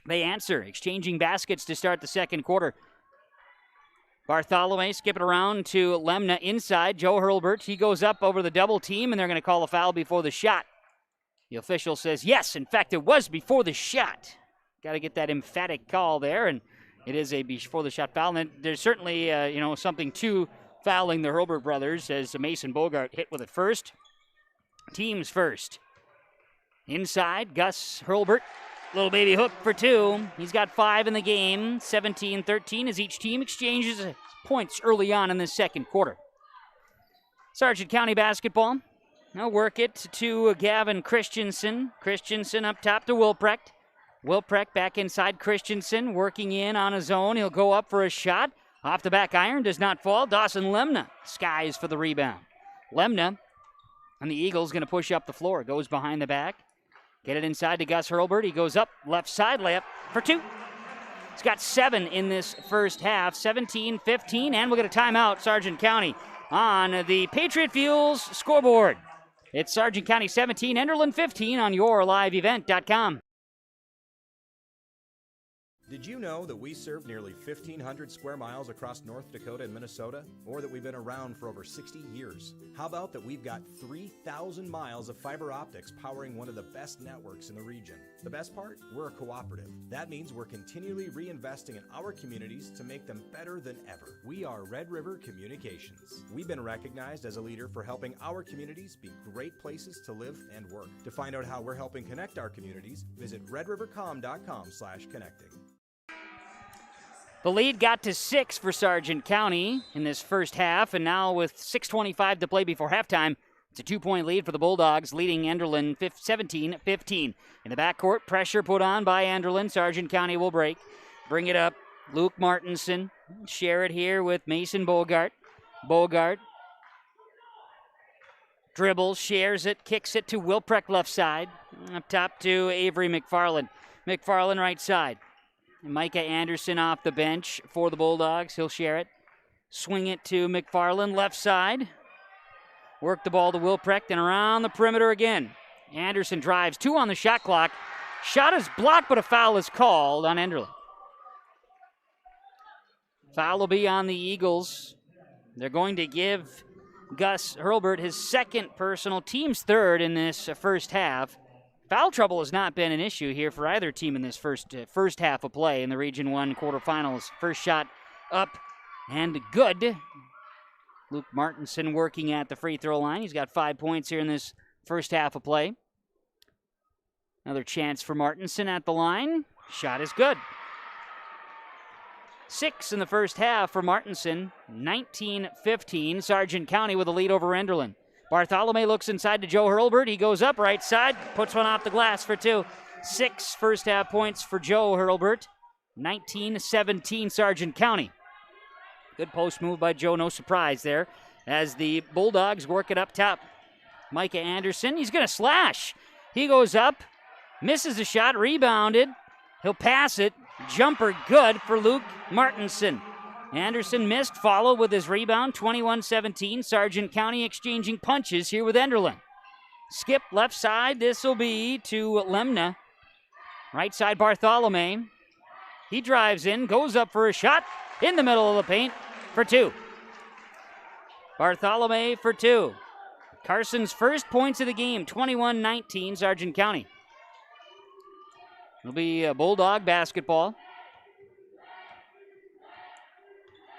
They answer, exchanging baskets to start the second quarter. Bartholomew skip it around to Lemna inside. Joe Hurlbert, he goes up over the double team, and they're going to call a foul before the shot. The official says, yes, in fact, it was before the shot. Got to get that emphatic call there, and it is a before the shot foul. And there's certainly, something to fouling the Hurlbert brothers as Mason Bogart hit with it first. Teams first. Inside, Gus Hurlbert, little baby hook for 2. He's got 5 in the game, 17-13 as each team exchanges points early on in the second quarter. Sargent County basketball. Now work it to Gavin Christensen. Christensen up top to Wilprecht. Wilprecht back inside Christensen, working in on his own. He'll go up for a shot. Off the back iron, does not fall. Dawson Lemna skies for the rebound. Lemna and the Eagles going to push up the floor. Goes behind the back. Get it inside to Gus Hurlbert. He goes up, left side layup for 2. He's got 7 in this first half, 17-15, and we'll get a timeout, Sargent County, on the Patriot Fuels scoreboard. It's Sargent County 17, Enderlin 15 on yourliveevent.com. Did you know that we serve nearly 1,500 square miles across North Dakota and Minnesota? Or that we've been around for over 60 years? How about that we've got 3,000 miles of fiber optics powering one of the best networks in the region? The best part? We're a cooperative. That means we're continually reinvesting in our communities to make them better than ever. We are Red River Communications. We've been recognized as a leader for helping our communities be great places to live and work. To find out how we're helping connect our communities, visit redrivercom.com/connecting. The lead got to 6 for Sargent County in this first half, and now with 6:25 to play before halftime, it's a 2-point lead for the Bulldogs, leading Enderlin 17-15. In the backcourt, pressure put on by Enderlin. Sargent County will break. Bring it up. Luke Martinson. Share it here with Mason Bogart. Bogart dribbles, shares it, kicks it to Wilprecht left side. Up top to Avery McFarland. McFarland right side. Micah Anderson off the bench for the Bulldogs. He'll share it. Swing it to McFarland, left side. Work the ball to Wilprecht and around the perimeter again. Anderson drives, 2 on the shot clock. Shot is blocked, but a foul is called on Enderlin. Foul will be on the Eagles. They're going to give Gus Hurlburt his second personal, team's third in this first half. Foul trouble has not been an issue here for either team in this first half of play in the Region 1 quarterfinals. First shot up and good. Luke Martinson working at the free throw line. He's got 5 points here in this first half of play. Another chance for Martinson at the line. Shot is good. 6 in the first half for Martinson. 19-15. Sargent County with a lead over Enderlin. Bartholomew looks inside to Joe Hurlburt. He goes up right side, puts one off the glass for 2. 6 first half points for Joe Hurlburt. 19-17 Sargent County. Good post move by Joe, no surprise there. As the Bulldogs work it up top. Micah Anderson, he's going to slash. He goes up, misses the shot, rebounded. He'll pass it. Jumper good for Luke Martinson. Anderson missed, followed with his rebound, 21-17. Sargent County exchanging punches here with Enderlin. Skip left side, this will be to Lemna. Right side Bartholomew. He drives in, goes up for a shot in the middle of the paint for 2. Bartholomew for 2. Carson's first points of the game, 21-19 Sargent County. It'll be a Bulldog basketball.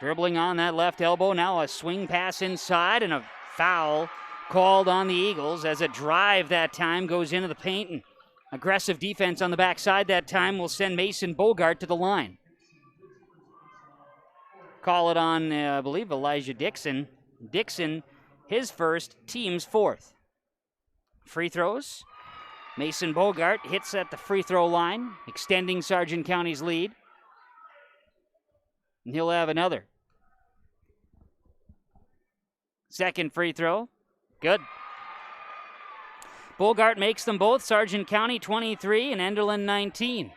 Dribbling on that left elbow, now a swing pass inside and a foul called on the Eagles as a drive that time goes into the paint, and aggressive defense on the backside that time will send Mason Bogart to the line. Call it on, I believe, Elijah Dixon. Dixon, his first, team's 4th. Free throws. Mason Bogart hits at the free throw line, extending Sargent County's lead. And he'll have another. Second free throw. Good. Bogart makes them both. Sargent County 23 and Enderlin 19.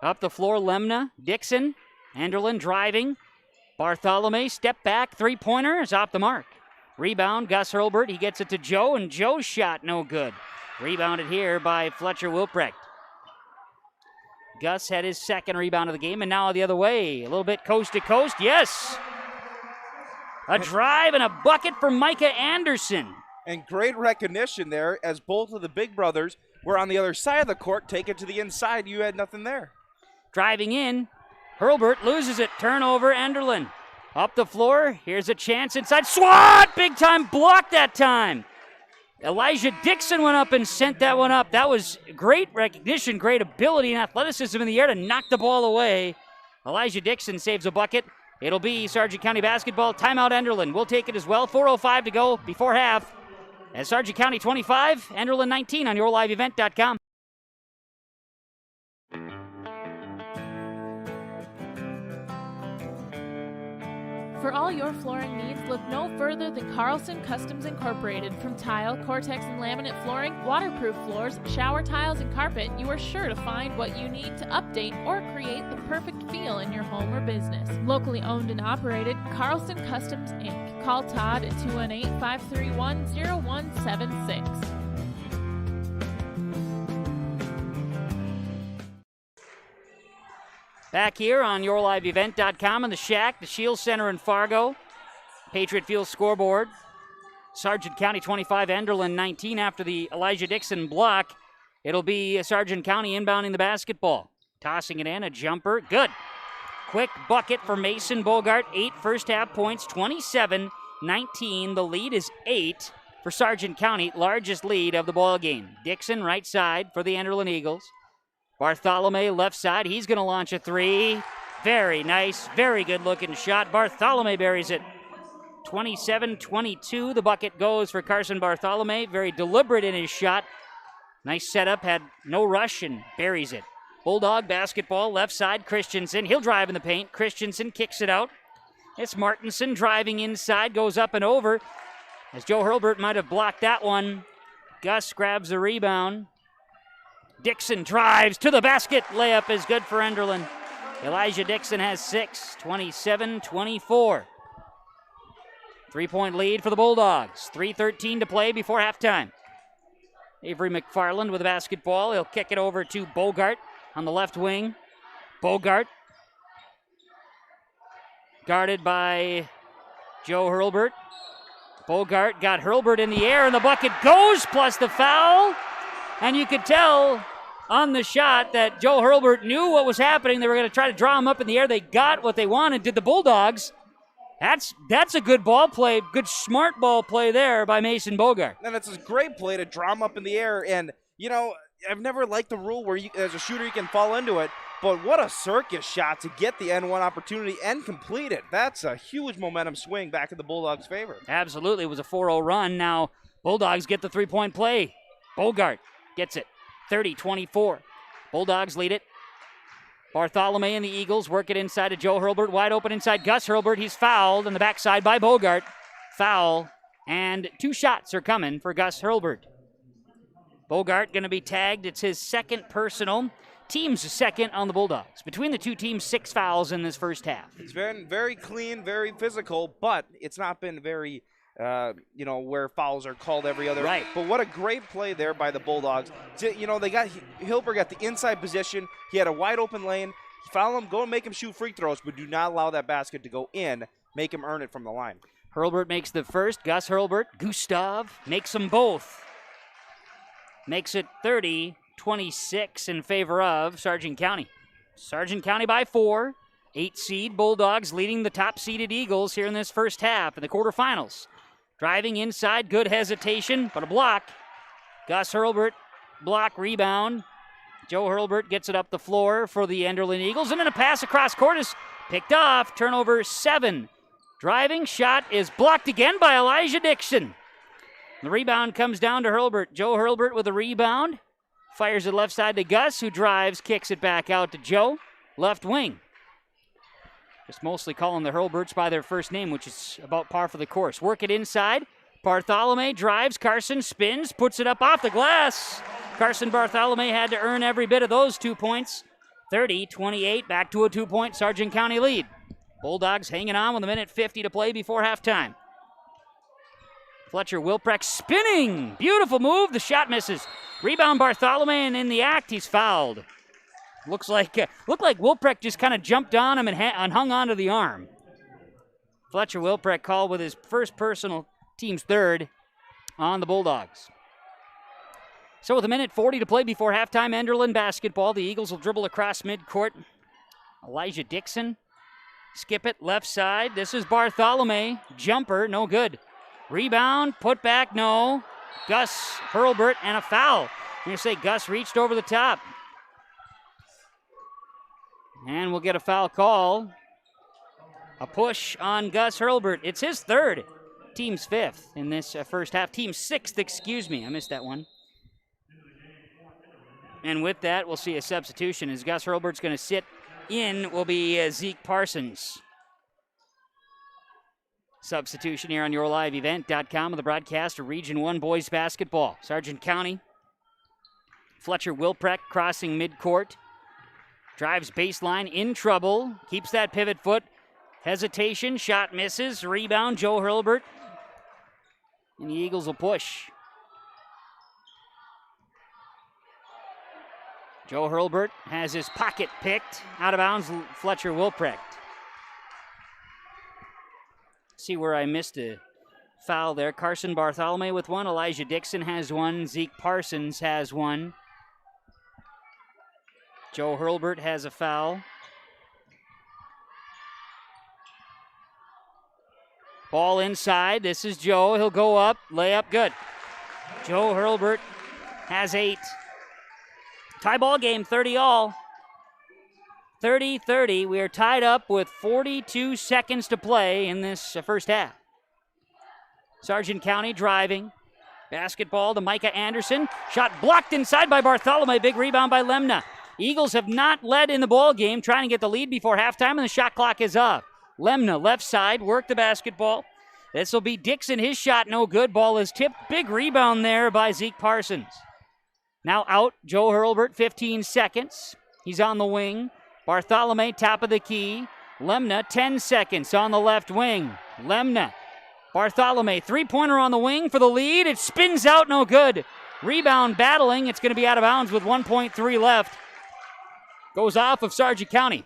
Up the floor, Lemna, Dixon, Enderlin driving. Bartholomew, step back, three-pointer is off the mark. Rebound, Gus Hurlburt, he gets it to Joe, and Joe's shot no good. Rebounded here by Fletcher Wilprecht. Gus had his second rebound of the game, and now the other way. A little bit coast to coast, yes! A drive and a bucket for Micah Anderson. And great recognition there as both of the big brothers were on the other side of the court. Take it to the inside, you had nothing there. Driving in, Hurlburt loses it, turnover, Enderlin. Up the floor, here's a chance inside, swat! Big time block that time. Elijah Dixon went up and sent that one up. That was great recognition, great ability and athleticism in the air to knock the ball away. Elijah Dixon saves a bucket. It'll be Sargent County basketball. Timeout Enderlin. We'll take it as well. 4:05 to go before half. As Sargent County 25, Enderlin 19 on yourliveevent.com. For all your flooring needs, look no further than Carlson Customs Incorporated. From tile, Cortex and laminate flooring, waterproof floors, shower tiles, and carpet, you are sure to find what you need to update or create the perfect feel in your home or business. Locally owned and operated, Carlson Customs Inc. Call Todd at 218-531-0176. Back here on yourliveevent.com in the Shack, the Shield Center in Fargo. Patriot Field scoreboard. Sargent County 25, Enderlin 19 after the Elijah Dixon block. It'll be Sargent County inbounding the basketball. Tossing it in, a jumper, good. Quick bucket for Mason Bogart, 8 first half points, 27-19. The lead is 8 for Sargent County, largest lead of the ball game. Dixon right side for the Enderlin Eagles. Bartholomew left side, he's going to launch a three. Very nice, very good looking shot. Bartholomew buries it. 27-22, the bucket goes for Carson Bartholomew. Very deliberate in his shot. Nice setup, had no rush and buries it. Bulldog basketball, left side, Christensen. He'll drive in the paint. Christensen kicks it out. It's Martinson driving inside, goes up and over. As Joe Hurlburt might have blocked that one. Gus grabs the rebound. Dixon drives to the basket. Layup is good for Enderlin. Elijah Dixon has 6, 27-24. 3-point lead for the Bulldogs. 3:13 to play before halftime. Avery McFarland with the basketball. He'll kick it over to Bogart on the left wing. Bogart guarded by Joe Hurlburt. Bogart got Hurlburt in the air, and the bucket goes, plus the foul. And you could tell on the shot that Joe Hurlburt knew what was happening. They were going to try to draw him up in the air. They got what they wanted. Did the Bulldogs? That's a good ball play, good smart ball play there by Mason Bogart. And it's a great play to draw him up in the air. And, you know, I've never liked the rule where as a shooter you can fall into it. But what a circus shot to get the N1 opportunity and complete it. That's a huge momentum swing back in the Bulldogs' favor. Absolutely. It was a 4-0 run. Now Bulldogs get the three-point play. Bogart gets it. 30-24. Bulldogs lead it. Bartholomew and the Eagles work it inside to Joe Hurlburt. Wide open inside Gus Hurlburt. He's fouled on the backside by Bogart. Foul. And 2 shots are coming for Gus Hurlburt. Bogart going to be tagged. It's his second personal. Team's second on the Bulldogs. Between the two teams, 6 fouls in this first half. It's been very clean, very physical, but it's not been very, where fouls are called every other. Right. But what a great play there by the Bulldogs. Hilbert got the inside position. He had a wide open lane. Foul him, go and make him shoot free throws, but do not allow that basket to go in. Make him earn it from the line. Hurlburt makes the first. Gus Hurlburt, Gustav makes them both. Makes it 30-26 in favor of Sargent County. Sargent County by 4. 8 seed Bulldogs leading the top-seeded Eagles here in this first half in the quarterfinals. Driving inside, good hesitation, but a block. Gus Hurlburt, block, rebound. Joe Hurlburt gets it up the floor for the Enderlin Eagles, and then a pass across court is picked off. Turnover 7. Driving shot is blocked again by Elijah Dixon. The rebound comes down to Hurlburt. Joe Hurlburt with a rebound. Fires it left side to Gus, who drives, kicks it back out to Joe. Left wing. Just mostly calling the Hurlburts by their first name, which is about par for the course. Work it inside. Bartholomew drives. Carson spins, puts it up off the glass. Carson Bartholomew had to earn every bit of those 2 points. 30-28, back to a 2-point Sargent County lead. Bulldogs hanging on with a minute 50 to play before halftime. Fletcher Wilprecht spinning. Beautiful move. The shot misses. Rebound Bartholomew, and in the act, he's fouled. Looked like Wilprecht just kind of jumped on him and hung onto the arm. Fletcher Wilprecht called with his first personal, team's third on the Bulldogs. So with a minute 40 to play before halftime, Enderlin basketball. The Eagles will dribble across midcourt. Elijah Dixon. Skip it, left side. This is Bartholomew. Jumper, no good. Rebound, put back, no. Gus Hurlburt, and a foul. I'm going to say Gus reached over the top. And we'll get a foul call. A push on Gus Hurlburt. It's his third. Team's 5th in this first half. Team's 6th, excuse me. I missed that one. And with that, we'll see a substitution as Gus Hurlburt's going to sit in. Will be Zeke Parsons. Substitution here on YourLiveEvent.com with the broadcast of Region 1 boys basketball. Sargent County. Fletcher Wilprecht crossing midcourt. Drives baseline, in trouble. Keeps that pivot foot. Hesitation, shot misses. Rebound, Joe Hurlburt. And the Eagles will push. Joe Hurlburt has his pocket picked. Out of bounds, Fletcher Wilprecht. See where I missed a foul there. Carson Bartholomew with one. Elijah Dixon has one. Zeke Parsons has one. Joe Hurlburt has a foul. Ball inside. This is Joe. He'll go up. Layup good. Joe Hurlburt has 8. Tie ball game, 30-all. 30-30. We are tied up with 42 seconds to play in this first half. Sargent County driving. Basketball to Micah Anderson. Shot blocked inside by Bartholomew. Big rebound by Lemna. Eagles have not led in the ball game, trying to get the lead before halftime, and the shot clock is up. Lemna, left side, work the basketball. This will be Dixon. His shot no good. Ball is tipped. Big rebound there by Zeke Parsons. Now out, Joe Hurlburt, 15 seconds. He's on the wing. Bartholomew, top of the key. Lemna, 10 seconds on the left wing. Lemna. Bartholomew, three-pointer on the wing for the lead. It spins out, no good. Rebound battling. It's going to be out of bounds with 1.3 left. Goes off of Sargent County.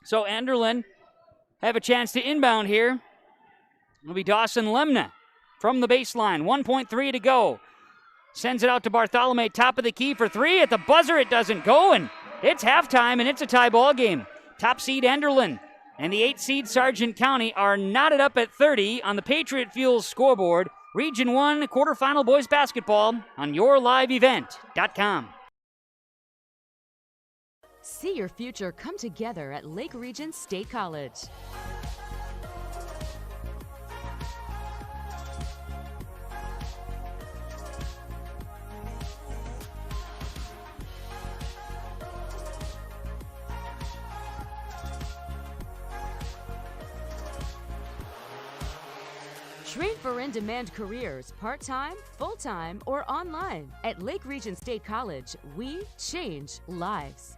So Enderlin have a chance to inbound here. It'll be Dawson Lemna from the baseline. 1.3 to go. Sends it out to Bartholomew, top of the key for three. At the buzzer, it doesn't go, and it's halftime, and it's a tie ball game. Top seed Enderlin and the 8th seed Sargent County are knotted up at 30 on the Patriot Fuel scoreboard. Region 1 quarterfinal boys basketball on yourliveevent.com. See your future come together at Lake Region State College. Train for in-demand careers, part-time, full-time, or online. At Lake Region State College, we change lives.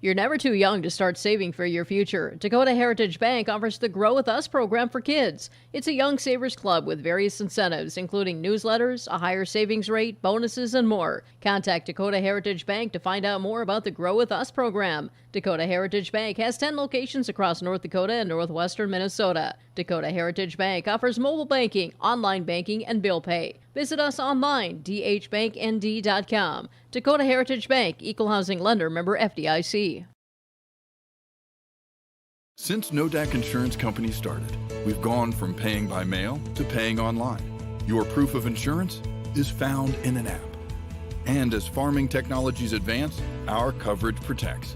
You're never too young to start saving for your future. Dakota Heritage Bank offers the Grow With Us program for kids. It's a young savers club with various incentives, including newsletters, a higher savings rate, bonuses, and more. Contact Dakota Heritage Bank to find out more about the Grow With Us program. Dakota Heritage Bank has 10 locations across North Dakota and northwestern Minnesota. Dakota Heritage Bank offers mobile banking, online banking, and bill pay. Visit us online, dhbanknd.com. Dakota Heritage Bank, Equal Housing Lender, member FDIC. Since Nodak Insurance Company started, we've gone from paying by mail to paying online. Your proof of insurance is found in an app. And as farming technologies advance, our coverage protects.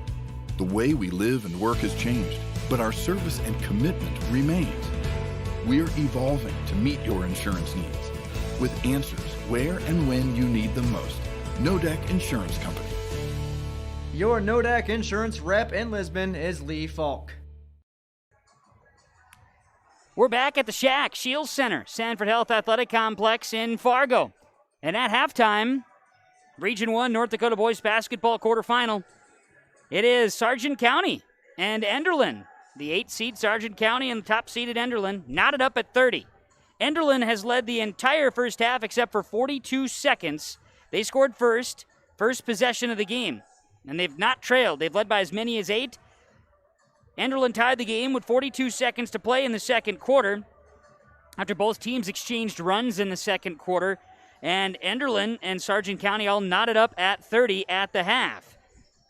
The way we live and work has changed, but our service and commitment remains. We're evolving to meet your insurance needs with answers where and when you need them most. Nodak Insurance Company. Your Nodak Insurance rep in Lisbon is Lee Falk. We're back at the Shack, Shields Center, Sanford Health Athletic Complex in Fargo. And at halftime, Region 1 North Dakota boys basketball quarterfinal, it is Sargent County and Enderlin. The 8th seed Sargent County and the top seeded Enderlin knotted up at 30. Enderlin has led the entire first half except for 42 seconds. They scored first possession of the game, and they've not trailed. They've led by as many as 8. Enderlin tied the game with 42 seconds to play in the second quarter after both teams exchanged runs in the second quarter, and Enderlin and Sargent County all knotted up at 30 at the half.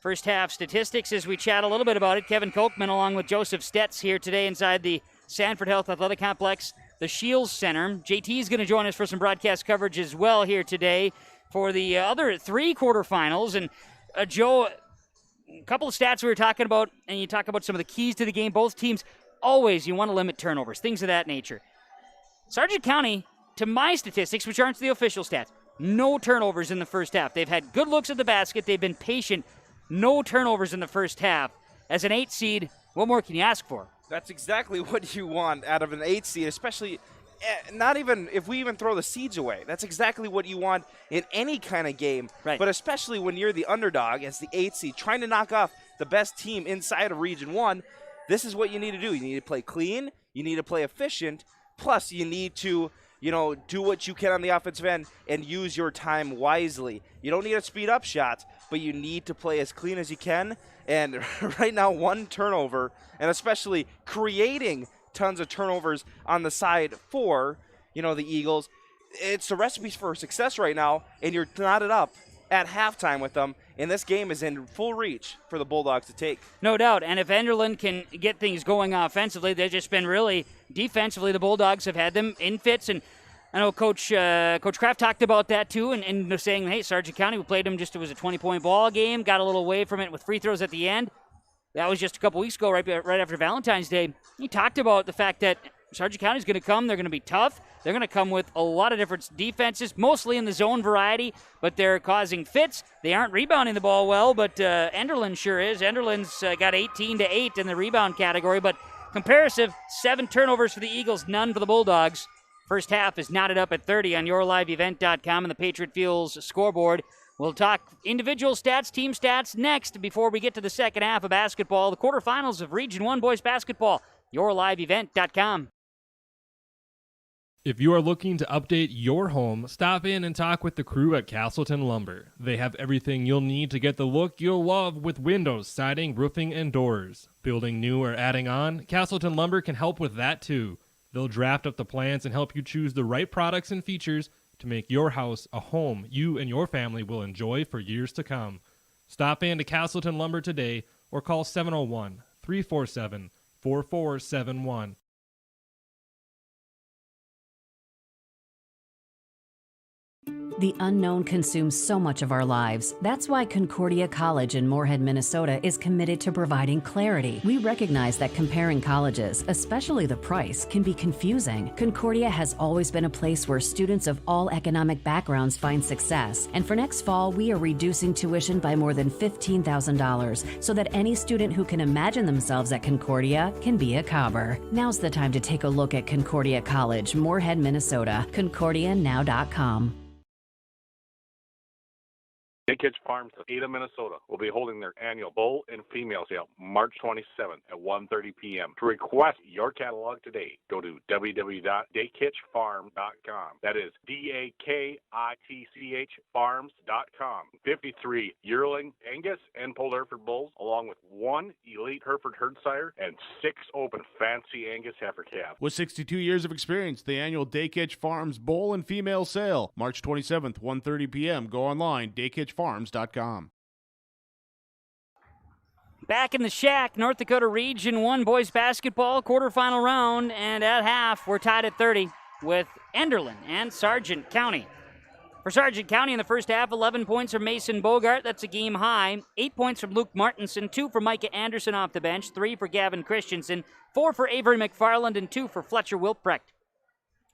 First half statistics as we chat a little bit about it. Kevin Kochman along with Joseph Stetz here today inside the Sanford Health Athletic Complex, the Shields Center. JT is going to join us for some broadcast coverage as well here today for the other 3 quarterfinals. And Joe, a couple of stats we were talking about, and you talk about some of the keys to the game. Both teams, always you want to limit turnovers, things of that nature. Sargent County, to my statistics, which aren't the official stats, no turnovers in the first half. They've had good looks at the basket. They've been patient. No turnovers in the first half. As an 8 seed, what more can you ask for? That's exactly what you want out of an 8 seed, especially not even if we even throw the seeds away. That's exactly what you want in any kind of game, right? But especially when you're the underdog as the 8 seed, trying to knock off the best team inside of Region 1, this is what you need to do. You need to play clean, you need to play efficient, plus you need to do what you can on the offensive end and use your time wisely. You don't need to speed up shots, but you need to play as clean as you can. And right now, 1 turnover, and especially creating tons of turnovers on the side for, the Eagles, it's a recipe for success right now, and you're knotted up at halftime with them, and this game is in full reach for the Bulldogs to take. No doubt, and if Enderlin can get things going offensively, they've just been really defensively. The Bulldogs have had them in fits, and I know Coach Kraft talked about that too, and saying, hey, Sargent County, we played them it was a 20-point ball game, got a little away from it with free throws at the end. That was just a couple weeks ago, right after Valentine's Day. He talked about the fact that Sargent County's going to come. They're going to be tough. They're going to come with a lot of different defenses, mostly in the zone variety, but they're causing fits. They aren't rebounding the ball well, but Enderlin sure is. Enderlin's got 18-8 in the rebound category, but comparative, 7 turnovers for the Eagles, none for the Bulldogs. First half is knotted up at 30 on yourliveevent.com and the Patriot Fuels scoreboard. We'll talk individual stats, team stats next before we get to the second half of basketball, the quarterfinals of Region 1 boys basketball. yourliveevent.com. If you are looking to update your home, stop in and talk with the crew at Castleton Lumber. They have everything you'll need to get the look you'll love with windows, siding, roofing, and doors. Building new or adding on, Castleton Lumber can help with that too. They'll draft up the plans and help you choose the right products and features to make your house a home you and your family will enjoy for years to come. Stop in to Castleton Lumber today or call 701-347-4471. The unknown consumes so much of our lives. That's why Concordia College in Moorhead, Minnesota is committed to providing clarity. We recognize that comparing colleges, especially the price, can be confusing. Concordia has always been a place where students of all economic backgrounds find success. And for next fall, we are reducing tuition by more than $15,000 so that any student who can imagine themselves at Concordia can be a Cobber. Now's the time to take a look at Concordia College, Moorhead, Minnesota. ConcordiaNow.com. Kitch Farms of Ada, Minnesota will be holding their annual bull and female sale March 27th at 1:30 p.m. To request your catalog today, go to www.dakitchfarm.com. That is DAKITCH farms.com. 53 yearling Angus and Polled Hereford bulls, along with 1 elite Hereford herd sire and 6 open fancy Angus heifer calves. With 62 years of experience, the annual Dakitch Farms bull and female sale March 27th, 1:30 p.m. Go online, dakitchfarms.com. Back in the shack, North Dakota Region 1 boys basketball quarterfinal round, and at half we're tied at 30 with Enderlin and Sargent County. For Sargent County in the first half, 11 points from Mason Bogart, that's a game high. 8 points from Luke Martinson, 2 for Micah Anderson off the bench, 3 for Gavin Christensen, 4 for Avery McFarland, and 2 for Fletcher Wilprecht.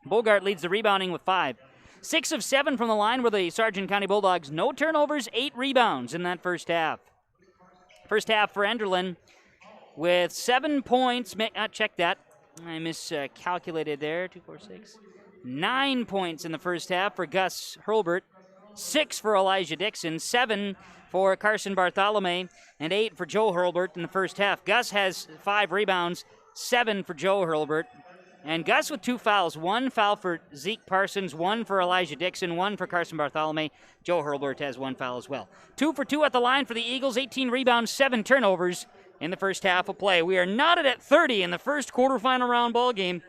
Bogart leads the rebounding with 5. 6 of 7 from the line were the Sargent County Bulldogs. No turnovers, 8 rebounds in that first half. First half for Enderlin with 7 points. Check that. I miscalculated there. 2, 4, 6. 9 points in the first half for Gus Hurlbert. 6 for Elijah Dixon. 7 for Carson Bartholomew. And 8 for Joe Hurlbert in the first half. Gus has 5 rebounds. 7 for Joe Hurlbert. And Gus with 2 fouls. 1 foul for Zeke Parsons, 1 for Elijah Dixon, 1 for Carson Bartholomew. Joe Hurlbert has 1 foul as well. 2 for 2 at the line for the Eagles, 18 rebounds, 7 turnovers in the first half of play. We are knotted at 30 in the first quarterfinal round ball game.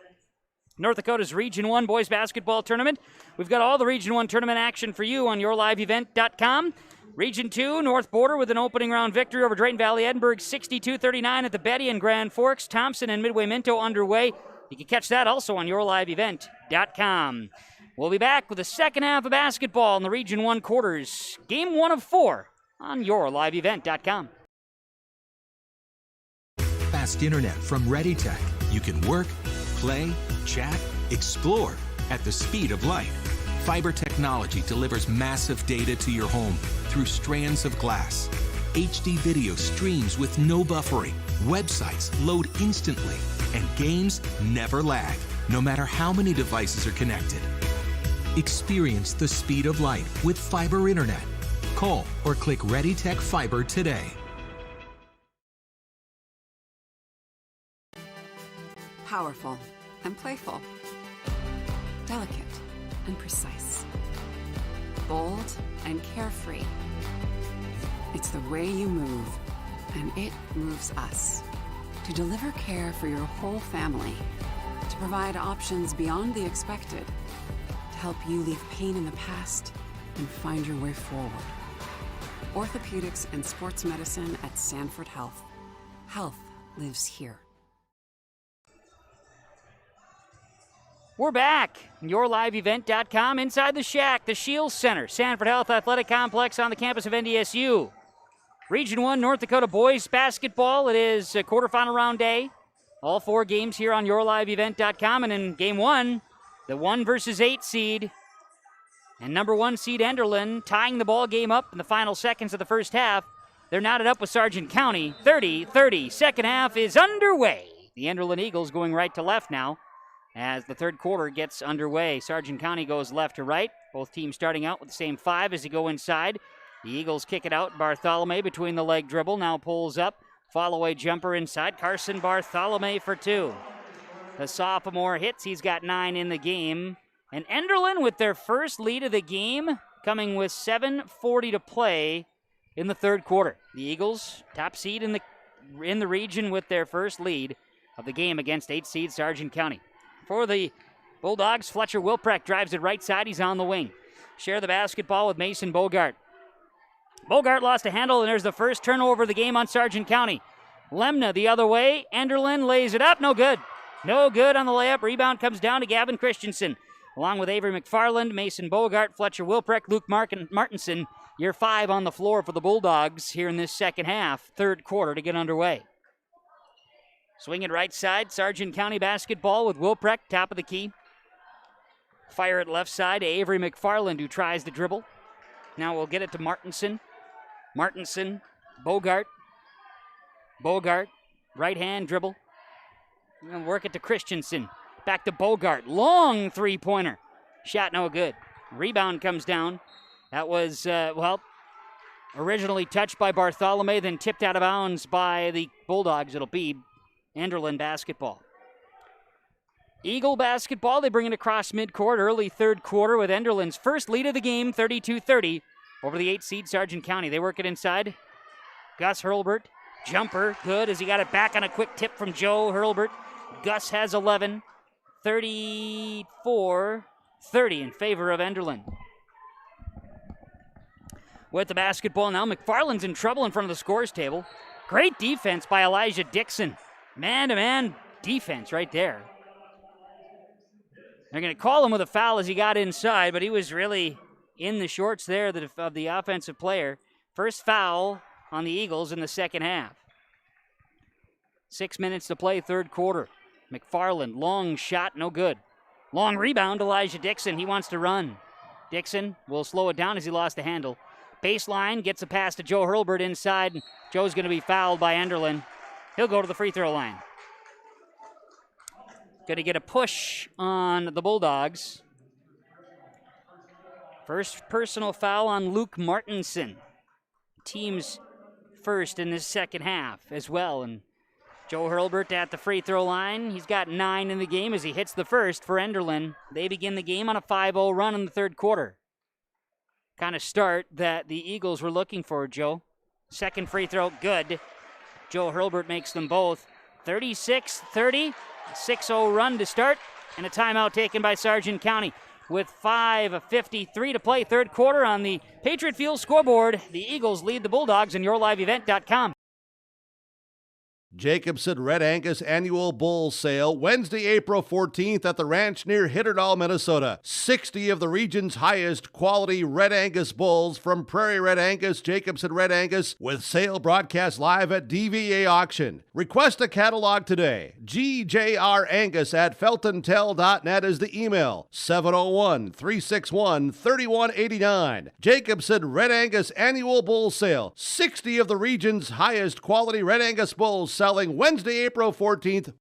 North Dakota's Region 1 boys basketball tournament. We've got all the Region 1 tournament action for you on yourliveevent.com. Region 2, North Border with an opening round victory over Drayton Valley Edinburgh, 62-39 at the Betty and Grand Forks. Thompson and Midway Minto underway. You can catch that also on yourliveevent.com. We'll be back with the second half of basketball in the Region 1 quarters. Game 1 of 4 on yourliveevent.com. Fast internet from ReadyTech. You can work, play, chat, explore at the speed of light. Fiber technology delivers massive data to your home through strands of glass. HD video streams with no buffering. Websites load instantly. And games never lag, no matter how many devices are connected. Experience the speed of light with fiber internet. Call or click ReadyTech Fiber today. Powerful and playful. Delicate and precise. Bold and carefree. It's the way you move, and it moves us. To deliver care for your whole family, to provide options beyond the expected, to help you leave pain in the past and find your way forward. Orthopedics and sports medicine at Sanford Health. Health lives here. We're back. yourliveevent.com inside the shack, the Shields Center, Sanford Health Athletic Complex on the campus of NDSU. Region 1 North Dakota boys basketball. It is a quarterfinal round day. All 4 games here on yourliveevent.com. And in game 1, the 1 versus 8 seed and number 1 seed Enderlin tying the ball game up in the final seconds of the first half. They're knotted up with Sargent County. 30-30. Second half is underway. The Enderlin Eagles going right to left now as the third quarter gets underway. Sargent County goes left to right. Both teams starting out with the same 5 as they go inside. The Eagles kick it out. Bartholomew between the leg dribble. Now pulls up. Follow-away jumper inside. Carson Bartholomew for 2. The sophomore hits. He's got 9 in the game. And Enderlin with their first lead of the game, coming with 7:40 to play in the third quarter. The Eagles, top seed in the region with their first lead of the game against 8 seed Sargent County. For the Bulldogs, Fletcher Wilprecht drives it right side. He's on the wing. Share the basketball with Mason Bogart. Bogart lost a handle, and there's the first turnover of the game on Sargent County. Lemna the other way. Enderlin lays it up. No good. No good on the layup. Rebound comes down to Gavin Christensen. Along with Avery McFarland, Mason Bogart, Fletcher Wilprecht, Luke Martinson. Your 5 on the floor for the Bulldogs here in this second half, third quarter to get underway. Swing it right side. Sargent County basketball with Wilprecht, top of the key. Fire it left side to Avery McFarland, who tries the dribble. Now we'll get it to Martinson. Martinson, Bogart. Bogart, right hand dribble. And work it to Christensen. Back to Bogart. Long three-pointer. Shot no good. Rebound comes down. That was, originally touched by Bartholomew, then tipped out of bounds by the Bulldogs. It'll be Enderlin basketball. Eagle basketball, they bring it across midcourt, early third quarter with Enderlin's first lead of the game, 32-30, over the 8 seed Sargent County. They work it inside. Gus Hurlbert, jumper, good as he got it back on a quick tip from Joe Hurlbert. Gus has 11, 34-30 in favor of Enderlin. With the basketball now, McFarland's in trouble in front of the scores table. Great defense by Elijah Dixon. Man-to-man defense right there. They're going to call him with a foul as he got inside, but he was really in the shorts there of the offensive player. First foul on the Eagles in the second half. 6 minutes to play, third quarter. McFarland, long shot, no good. Long rebound, Elijah Dixon. He wants to run. Dixon will slow it down as he lost the handle. Baseline, gets a pass to Joe Hurlbert inside. Joe's going to be fouled by Enderlin. He'll go to the free throw line. Going to get a push on the Bulldogs. First personal foul on Luke Martinson. Team's first in this second half as well. And Joe Hurlbert at the free throw line. He's got 9 in the game as he hits the first for Enderlin. They begin the game on a 5-0 run in the third quarter. Kind of start that the Eagles were looking for, Joe. Second free throw, good. Joe Hurlbert makes them both. 36-30, 6-0 run to start, and a timeout taken by Sargent County. With 5:53 to play, third quarter on the Patriot Field scoreboard. The Eagles lead the Bulldogs in yourliveevent.com. Jacobson Red Angus Annual Bull Sale, Wednesday, April 14th at the ranch near Hitterdal, Minnesota. 60 of the region's highest quality Red Angus bulls from Prairie Red Angus, Jacobson Red Angus, with sale broadcast live at DVA Auction. Request a catalog today. gjrangus@feltontel.net is the email. 701-361-3189. Jacobson Red Angus Annual Bull Sale. 60 of the region's highest quality Red Angus bulls selling Wednesday, April 14th.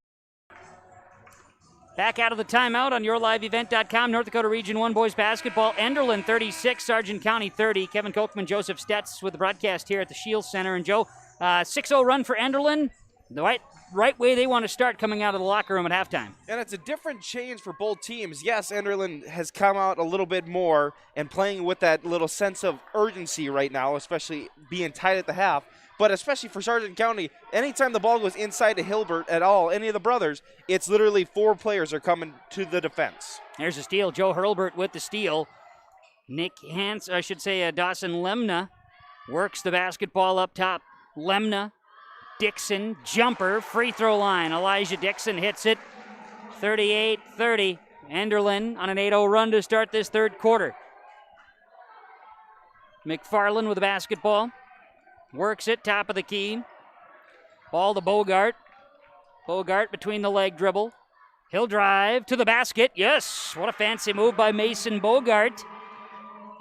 Back out of the timeout on yourliveevent.com. North Dakota Region 1 boys basketball. Enderlin 36, Sargent County 30. Kevin Kochman, Joseph Stetz with the broadcast here at the Shields Center. And Joe, 6-0 run for Enderlin. The right way they want to start coming out of the locker room at halftime. And it's a different change for both teams. Yes, Enderlin has come out a little bit more and playing with that little sense of urgency right now, especially being tight at the half. But especially for Sargent County, anytime the ball goes inside to Hilbert at all, any of the brothers, it's literally 4 players are coming to the defense. There's a steal. Joe Hurlbert with the steal. Dawson Lemna works the basketball up top. Lemna, Dixon, jumper, free throw line. Elijah Dixon hits it. 38-30. Enderlin on an 8-0 run to start this third quarter. McFarland with the basketball. Works it, top of the key. Ball to Bogart. Bogart between the leg dribble. He'll drive to the basket. Yes, what a fancy move by Mason Bogart.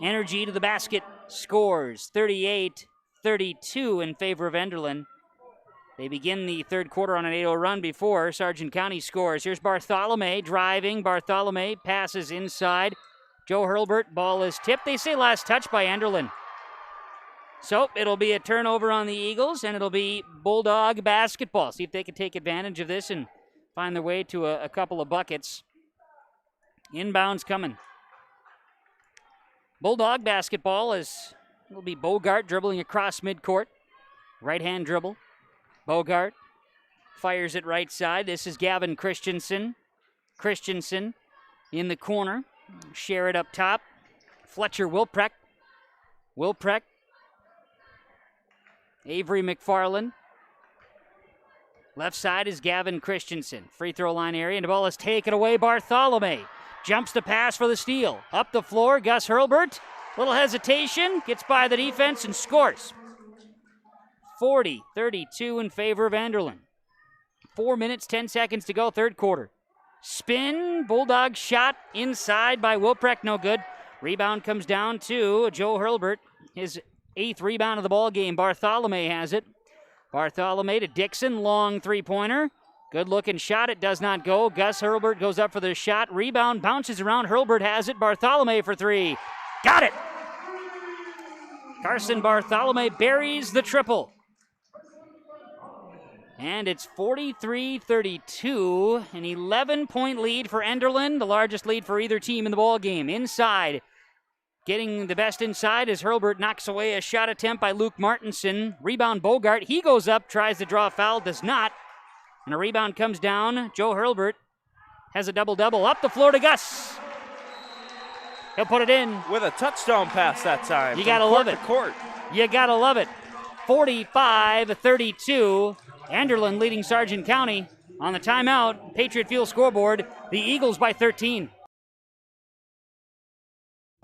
Energy to the basket, scores 38-32 in favor of Enderlin. They begin the third quarter on an 8-0 run before Sargent County scores. Here's Bartholomew driving. Bartholomew passes inside. Joe Hurlbert, ball is tipped. They say last touch by Enderlin. So it'll be a turnover on the Eagles, and it'll be Bulldog basketball. See if they can take advantage of this and find their way to a couple of buckets. Inbounds coming. Bulldog basketball will be Bogart dribbling across midcourt. Right-hand dribble. Bogart fires it right side. This is Gavin Christensen. Christensen in the corner. Share it up top. Fletcher Wilprecht. Wilprecht. Avery McFarland. Left side is Gavin Christensen. Free throw line area, and the ball is taken away. Bartholomew jumps the pass for the steal. Up the floor, Gus Hurlbert. Little hesitation, gets by the defense and scores. 40-32 in favor of Enderlin. 4 minutes, 10 seconds to go, third quarter. Spin, Bulldog shot inside by Wilprecht, no good. Rebound comes down to Joe Hurlbert, his 8th rebound of the ball game. Bartholomew has it. Bartholomew to Dixon, long three-pointer. Good-looking shot, it does not go. Gus Hurlbert goes up for the shot. Rebound bounces around, Hurlbert has it. Bartholomew for three. Got it! Carson Bartholomew buries the triple. And it's 43-32, an 11-point lead for Enderlin, the largest lead for either team in the ball game. Inside, getting the best inside as Hurlbert knocks away a shot attempt by Luke Martinson. Rebound Bogart, he goes up, tries to draw a foul, does not. And a rebound comes down. Joe Hurlbert has a double-double. Up the floor to Gus. He'll put it in. With a touchdown pass that time. You gotta love it. Court. You gotta love it. 45-32. Enderlin leading Sargent County on the timeout. Patriot Field scoreboard. The Eagles by 13.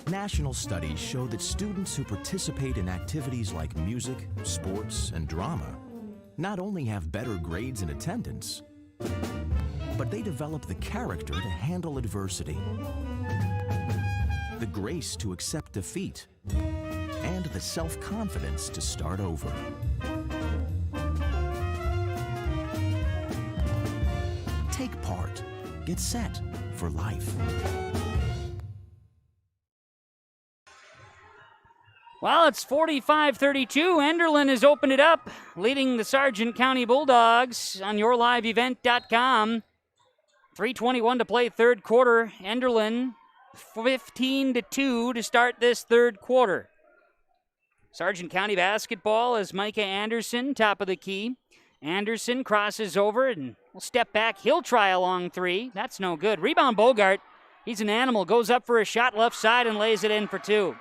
National studies show that students who participate in activities like music, sports, and drama not only have better grades and attendance, but they develop the character to handle adversity, the grace to accept defeat, and the self-confidence to start over. Take part. Get set for life. Well, it's 45-32. Enderlin has opened it up, leading the Sargent County Bulldogs on yourliveevent.com. 3:21 to play third quarter. Enderlin 15-2 to start this third quarter. Sargent County basketball is Micah Anderson, top of the key. Anderson crosses over and will step back. He'll try a long three. That's no good. Rebound Bogart. He's an animal. Goes up for a shot left side and lays it in for two.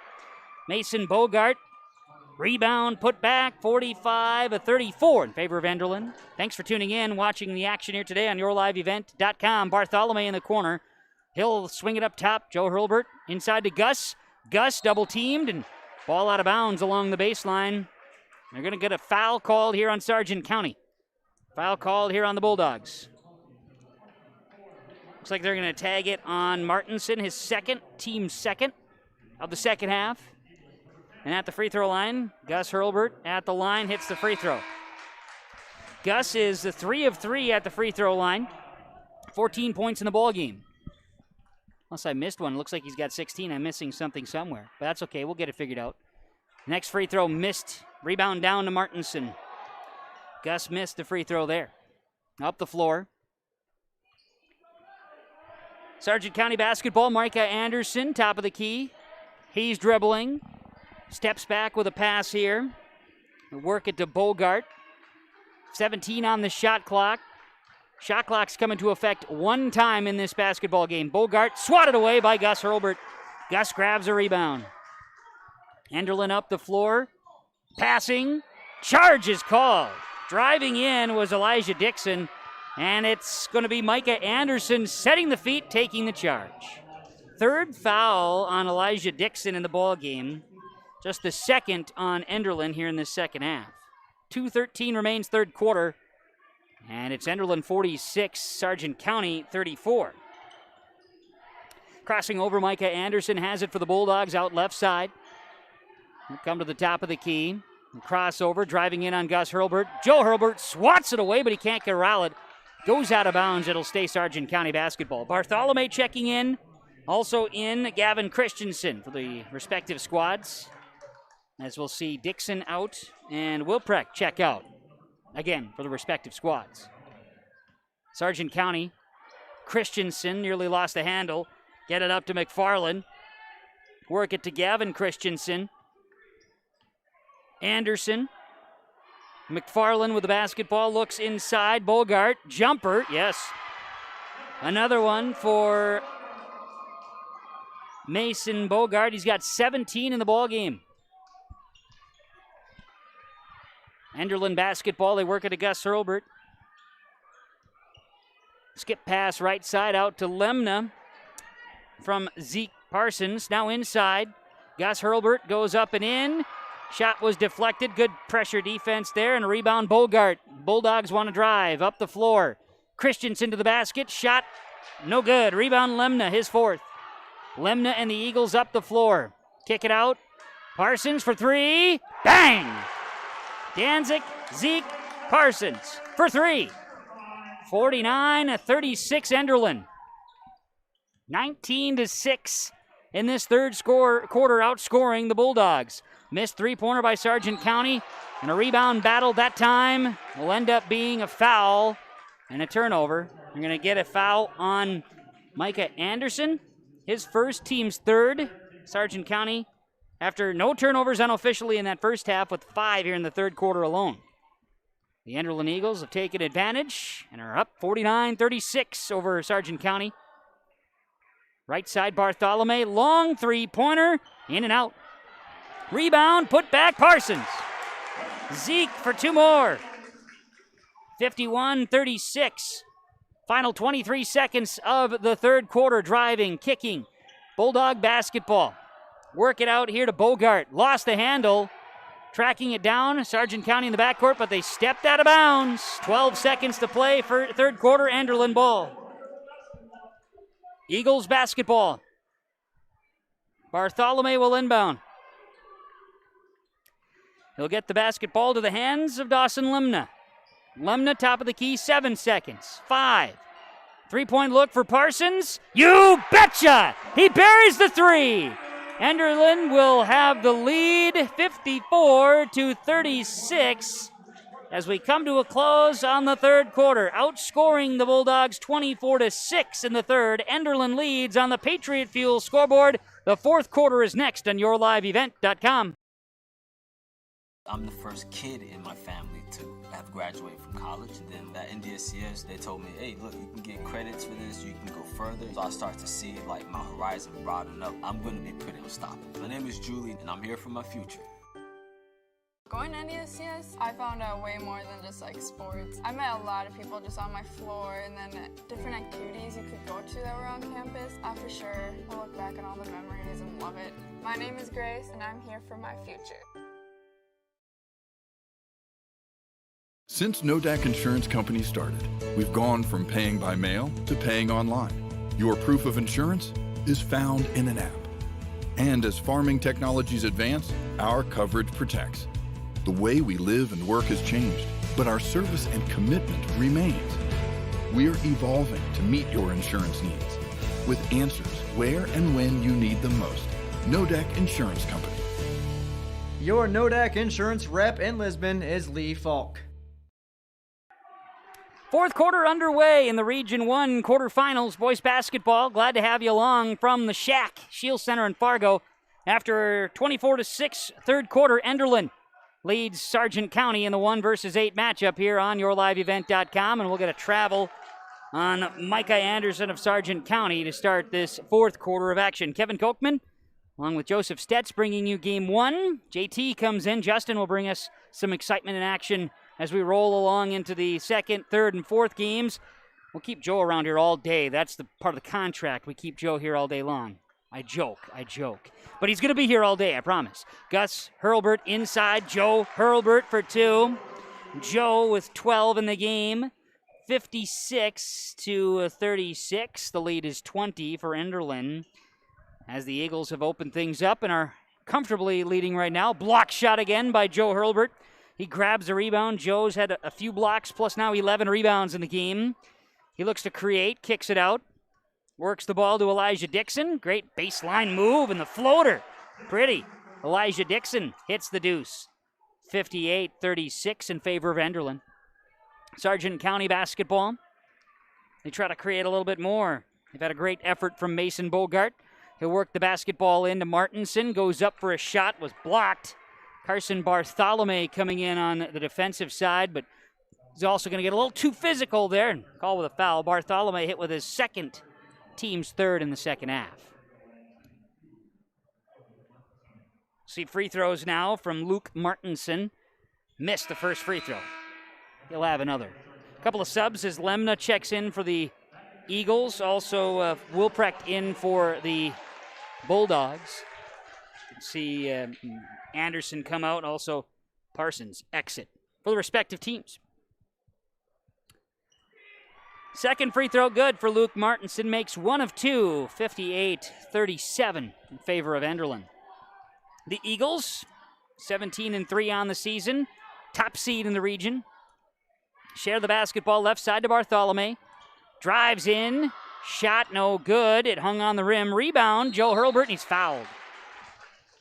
Mason Bogart. Rebound put back. 45-34 in favor of Enderlin. Thanks for tuning in, watching the action here today on yourliveevent.com. Bartholomew in the corner. He'll swing it up top. Joe Hurlbert inside to Gus. Gus double teamed and ball out of bounds along the baseline. They're going to get a foul called here on Sargent County. Foul called here on the Bulldogs. Looks like they're going to tag it on Martinson, his second, team second of the second half. And at the free throw line, Gus Hurlbert at the line hits the free throw. Gus is the 3 of 3 at the free throw line. 14 points in the ball game. Unless I missed one. Looks like he's got 16. I'm missing something somewhere. But that's okay. We'll get it figured out. Next free throw missed. Rebound down to Martinson. Gus missed the free throw there. Up the floor. Sargent County basketball, Micah Anderson, top of the key. He's dribbling. Steps back with a pass here. Work it to Bogart. 17 on the shot clock. Shot clock's coming to effect one time in this basketball game. Bogart swatted away by Gus Hurlbert. Gus grabs a rebound. Enderlin up the floor. Passing. Charge is called. Driving in was Elijah Dixon. And it's going to be Micah Anderson setting the feet, taking the charge. Third foul on Elijah Dixon in the ball game. Just the second on Enderlin here in this second half. 2:13 remains third quarter. And it's Enderlin 46, Sargent County 34. Crossing over, Micah Anderson has it for the Bulldogs out left side. We'll come to the top of the key. Crossover, driving in on Gus Hurlburt. Joe Hurlburt swats it away, but he can't corral it. Goes out of bounds. It'll stay Sargent County basketball. Bartholomew checking in. Also in Gavin Christensen for the respective squads. As we'll see Dixon out and Wilprecht check out. Again, for the respective squads. Sargent County, Christensen nearly lost the handle. Get it up to McFarland. Work it to Gavin Christensen. Anderson. McFarland with the basketball, looks inside. Bogart, jumper, yes. Another one for Mason Bogart. He's got 17 in the ball game. Enderlin basketball, they work it to Gus Hurlburt. Skip pass right side out to Lemna from Zeke Parsons. Now inside. Gus Hurlburt goes up and in. Shot was deflected. Good pressure defense there, and a rebound Bogart. Bulldogs want to drive up the floor. Christensen to the basket. Shot no good. Rebound Lemna, his fourth. Lemna and the Eagles up the floor. Kick it out. Parsons for three. Bang! Danzig, Zeke, Parsons for three. 49-36 Enderlin. 19-6 in this third quarter, outscoring the Bulldogs. Missed three-pointer by Sargent County, and a rebound battle that time will end up being a foul and a turnover. You're going to get a foul on Micah Anderson, his first, team's third. Sargent County, after no turnovers unofficially in that first half, with 5 here in the third quarter alone. The Enderlin Eagles have taken advantage and are up 49-36 over Sargent County. Right side, Bartholomew, long three-pointer, in and out. Rebound, put back, Parsons. Zeke for two more. 51-36. Final 23 seconds of the third quarter. Driving, kicking. Bulldog basketball. Work it out here to Bogart. Lost the handle. Tracking it down. Sargent County in the backcourt, but they stepped out of bounds. 12 seconds to play for third quarter. Enderlin ball. Eagles basketball. Bartholomew will inbound. He'll get the basketball to the hands of Dawson Lemna. Lemna, top of the key, 7 seconds. 5. Three-point look for Parsons. You betcha! He buries the three. Enderlin will have the lead, 54-36, as we come to a close on the third quarter. Outscoring the Bulldogs 24-6 in the third. Enderlin leads on the Patriot Fuel scoreboard. The fourth quarter is next on YourLiveEvent.com. I'm the first kid in my family to have graduated from college. And then at NDSCS, they told me, hey, look, you can get credits for this, you can go further. So I start to see like my horizon broaden up. I'm going to be pretty unstoppable. My name is Julie, and I'm here for my future. Going to NDSCS, I found out way more than just like sports. I met a lot of people just on my floor, and then different activities you could go to that were on campus. I for sure will look back on all the memories and love it. My name is Grace, and I'm here for my future. Since Nodak Insurance Company started, we've gone from paying by mail to paying online. Your proof of insurance is found in an app. And as farming technologies advance, our coverage protects. The way we live and work has changed, but our service and commitment remains. We're evolving to meet your insurance needs with answers where and when you need them most. Nodak Insurance Company. Your Nodak Insurance rep in Lisbon is Lee Falk. Fourth quarter underway in the Region 1 quarterfinals boys basketball. Glad to have you along from the Shack, Shield Center in Fargo. After 24-6 third quarter, Enderlin leads Sargent County in the 1-versus-8 matchup here on YourLiveEvent.com, and we'll get a travel on Micah Anderson of Sargent County to start this fourth quarter of action. Kevin Kochman, along with Joseph Stetz, bringing you game one. JT comes in. Justin will bring us some excitement and action as we roll along into the second, third, and fourth games. We'll keep Joe around here all day. That's the part of the contract. We keep Joe here all day long. I joke. But he's going to be here all day, I promise. Gus Hurlburt inside. Joe Hurlburt for two. Joe with 12 in the game 56-36. The lead is 20 for Enderlin as the Eagles have opened things up and are comfortably leading right now. Block shot again by Joe Hurlbert. He grabs the rebound. Joe's had a few blocks plus now 11 rebounds in the game. He looks to create, kicks it out, works the ball to Elijah Dixon. Great baseline move and the floater. Pretty. Elijah Dixon hits the deuce. 58-36 in favor of Enderlin. Sargent County basketball. They try to create a little bit more. They've had a great effort from Mason Bogart. He'll work the basketball into Martinson. Goes up for a shot. Was blocked. Carson Bartholomew coming in on the defensive side, but he's also going to get a little too physical there and call with a foul. Bartholomew hit with his second, team's third in the second half. See free throws now from Luke Martinson. Missed the first free throw. He'll have another. A couple of subs as Lemna checks in for the Eagles. Also, Wilprecht in for the Bulldogs. See Anderson come out. Also, Parsons exit for the respective teams. Second free throw good for Luke Martinson. Makes one of two. 58-37 in favor of Enderlin. The Eagles, 17-3 on the season. Top seed in the region. Share the basketball left side to Bartholomew. Drives in. Shot no good. It hung on the rim. Rebound. Joe Hurlbert, and he's fouled.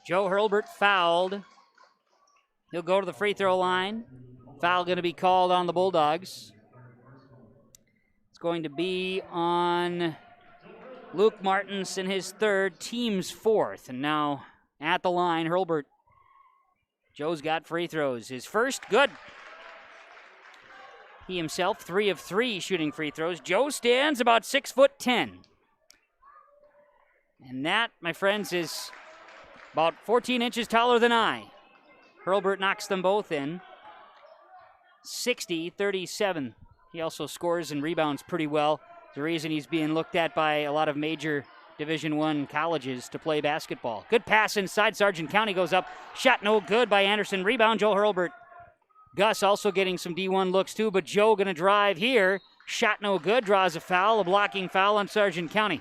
Joe Hurlbert fouled. He'll go to the free throw line. Foul going to be called on the Bulldogs. It's going to be on Luke Martinson, his third, team's fourth. And now at the line, Hurlbert. Joe's got free throws. His first, good. He himself, 3 of 3 shooting free throws. Joe stands about 6'10". And that, my friends, is about 14 inches taller than I. Hurlbert knocks them both in. 60-37. He also scores and rebounds pretty well. The reason he's being looked at by a lot of major Division I colleges to play basketball. Good pass inside. Sargent County goes up. Shot no good by Anderson. Rebound, Joe Hurlbert. Gus also getting some D1 looks too, but Joe going to drive here. Shot no good. Draws a foul. A blocking foul on Sargent County.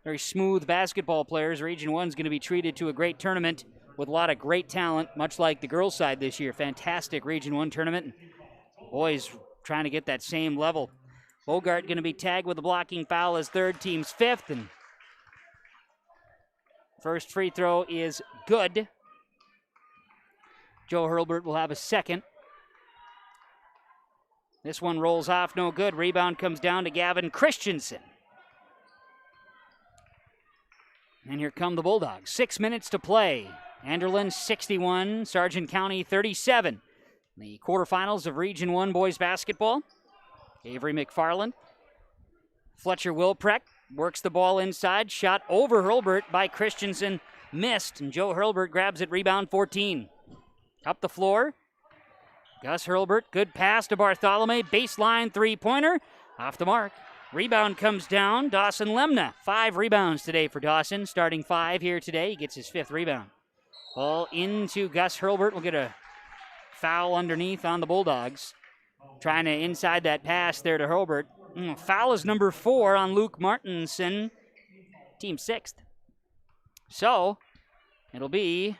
Very smooth basketball players. Region 1 is going to be treated to a great tournament with a lot of great talent, much like the girls' side this year. Fantastic Region 1 tournament. Boys trying to get that same level. Bogart going to be tagged with a blocking foul as third, team's fifth. And first free throw is good. Joe Hurlbert will have a second. This one rolls off, no good. Rebound comes down to Gavin Christensen. And here come the Bulldogs. 6 minutes to play. Enderlin 61, Sargent County 37. The quarterfinals of Region 1 boys basketball. Avery McFarland. Fletcher Wilprecht works the ball inside. Shot over Hurlbert by Christensen. Missed, and Joe Hurlbert grabs it. Rebound 14. Up the floor. Gus Hurlbert. Good pass to Bartholomew. Baseline three-pointer. Off the mark. Rebound comes down. Dawson Lemna. 5 rebounds today for Dawson. Starting 5 here today. He gets his 5th rebound. Ball into Gus Hurlbert. We'll get a foul underneath on the Bulldogs. Trying to inside that pass there to Hurlbert. Foul is number 4 on Luke Martinson. Team 6th. So, it'll be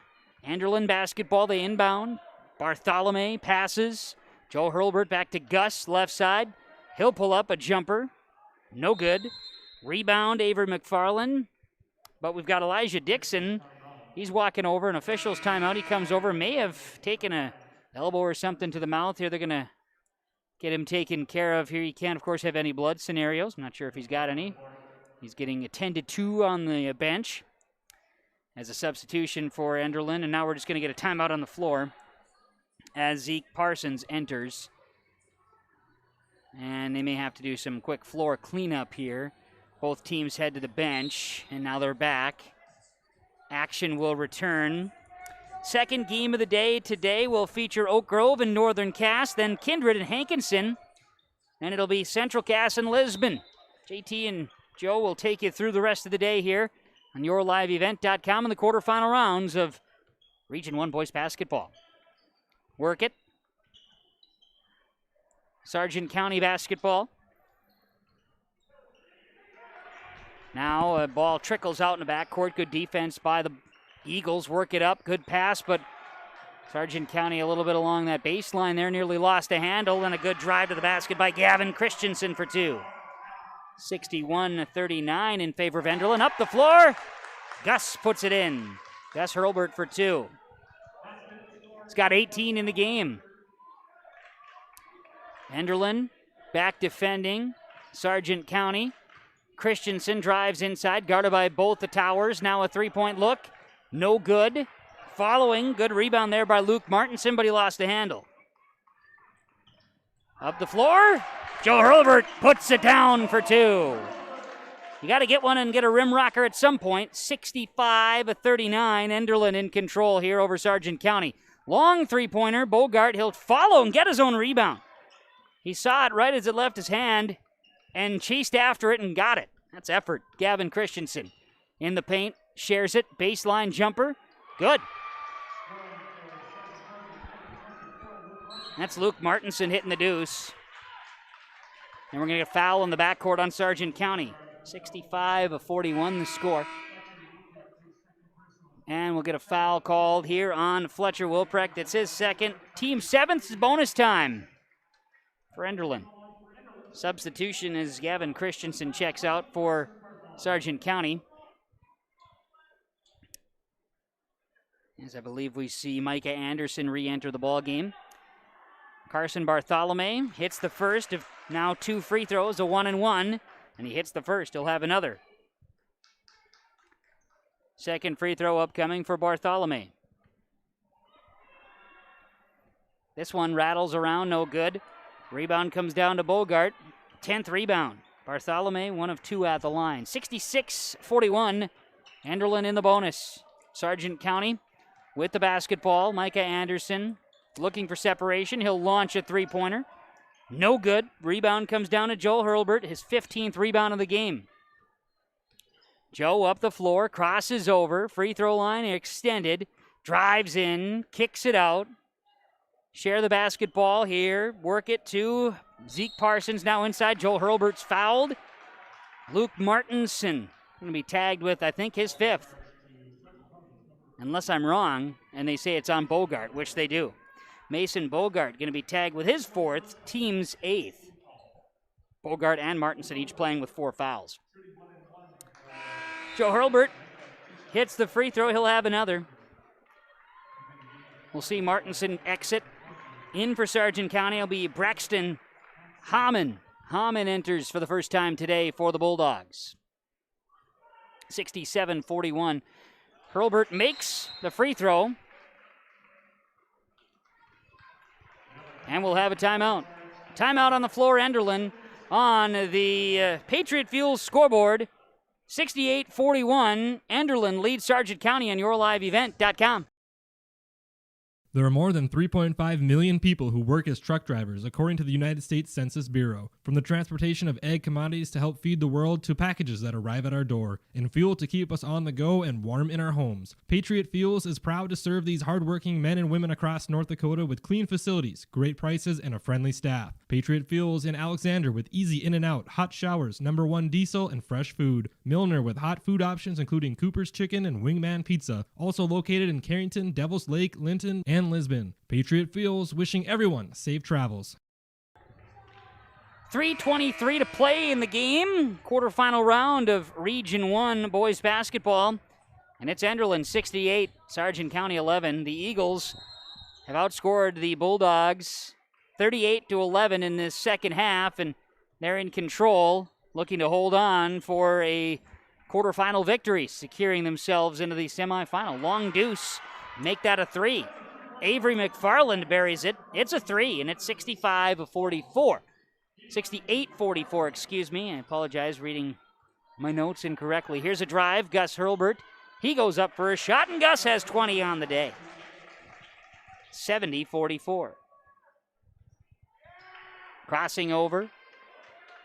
Enderlin basketball. They inbound. Bartholomew passes. Joe Hurlbert back to Gus, left side. He'll pull up a jumper. No good. Rebound, Avery McFarland. But we've got Elijah Dixon. He's walking over. An official's timeout. He comes over. May have taken a elbow or something to the mouth here. They're going to get him taken care of here. He can't, of course, have any blood scenarios. I'm not sure if he's got any. He's getting attended to on the bench as a substitution for Enderlin. And now we're just going to get a timeout on the floor as Zeke Parsons enters. And they may have to do some quick floor cleanup here. Both teams head to the bench, and now they're back. Action will return. Second game of the day today will feature Oak Grove and Northern Cass, then Kindred and Hankinson. And it'll be Central Cass and Lisbon. JT and Joe will take you through the rest of the day here on YourLiveEvent.com in the quarterfinal rounds of Region 1 boys basketball. Work it. Sargent County basketball. Now a ball trickles out in the backcourt. Good defense by the Eagles. Work it up. Good pass, but Sargent County a little bit along that baseline there. Nearly lost a handle, and a good drive to the basket by Gavin Christensen for two. 61-39 in favor of Enderlin. Up the floor. Gus puts it in. Gus Hurlburt for two. He's got 18 in the game. Enderlin back defending. Sargent County. Christensen drives inside, guarded by both the towers. Now a three-point look. No good. Following, good rebound there by Luke Martinson, but he lost a handle. Up the floor. Joe Hurlburt puts it down for two. You got to get one and get a rim rocker at some point. 65-39. Enderlin in control here over Sargent County. Long three-pointer. Bogart, he'll follow and get his own rebound. He saw it right as it left his hand and chased after it and got it. That's effort. Gavin Christensen in the paint, shares it, baseline jumper. Good. That's Luke Martinson hitting the deuce. And we're going to get a foul in the backcourt on Sargent County. 65-41 the score. And we'll get a foul called here on Fletcher Wilprecht. That's his second. Team seventh, bonus time for Enderlin. Substitution as Gavin Christensen checks out for Sargent County. As I believe we see Micah Anderson re-enter the ball game. Carson Bartholome hits the first of now two free throws, a 1-and-1, and he hits the first. He'll have another. Second free throw upcoming for Bartholome. This one rattles around, no good. Rebound comes down to Bogart. 10th rebound. Bartholome, one of two at the line. 66-41. Enderlin in the bonus. Sargent County with the basketball. Micah Anderson looking for separation. He'll launch a three-pointer. No good. Rebound comes down to Joe Hurlburt, his 15th rebound of the game. Joe up the floor, crosses over. Free throw line extended. Drives in, kicks it out. Share the basketball here. Work it to Zeke Parsons now inside. Joel Hurlburt's fouled. Luke Martinson going to be tagged with, I think, his fifth. Unless I'm wrong, and they say it's on Bogart, which they do. Mason Bogart going to be tagged with his fourth, team's eighth. Bogart and Martinson each playing with 4 fouls. Joe Hurlburt hits the free throw. He'll have another. We'll see Martinson exit. In for Sargent County will be Braxton Hamann. Hamann enters for the first time today for the Bulldogs. 67-41. Hurlburt makes the free throw. And we'll have a timeout. Timeout on the floor, Enderlin on the Patriot Fuel scoreboard. 68-41. Enderlin leads Sargent County on YourLiveEvent.com. There are more than 3.5 million people who work as truck drivers, according to the United States Census Bureau. From the transportation of ag commodities to help feed the world to packages that arrive at our door, and fuel to keep us on the go and warm in our homes. Patriot Fuels is proud to serve these hardworking men and women across North Dakota with clean facilities, great prices, and a friendly staff. Patriot Fuels in Alexander with easy in and out, hot showers, #1 diesel, and fresh food. Milner with hot food options including Cooper's Chicken and Wingman Pizza. Also located in Carrington, Devils Lake, Linton, and Lisbon. Patriot Fuels wishing everyone safe travels. 3:23 to play in the game. Quarterfinal round of Region 1 boys basketball. And it's Enderlin 68, Sargent County 11. The Eagles have outscored the Bulldogs 38-11 in this second half, and they're in control, looking to hold on for a quarterfinal victory, securing themselves into the semifinal. Long deuce, make that a 3. Avery McFarland buries it. It's a 3, and it's 65-44. 68-44, excuse me. I apologize, reading my notes incorrectly. Here's a drive. Gus Hurlburt. He goes up for a shot, and Gus has 20 on the day. 70-44. Crossing over.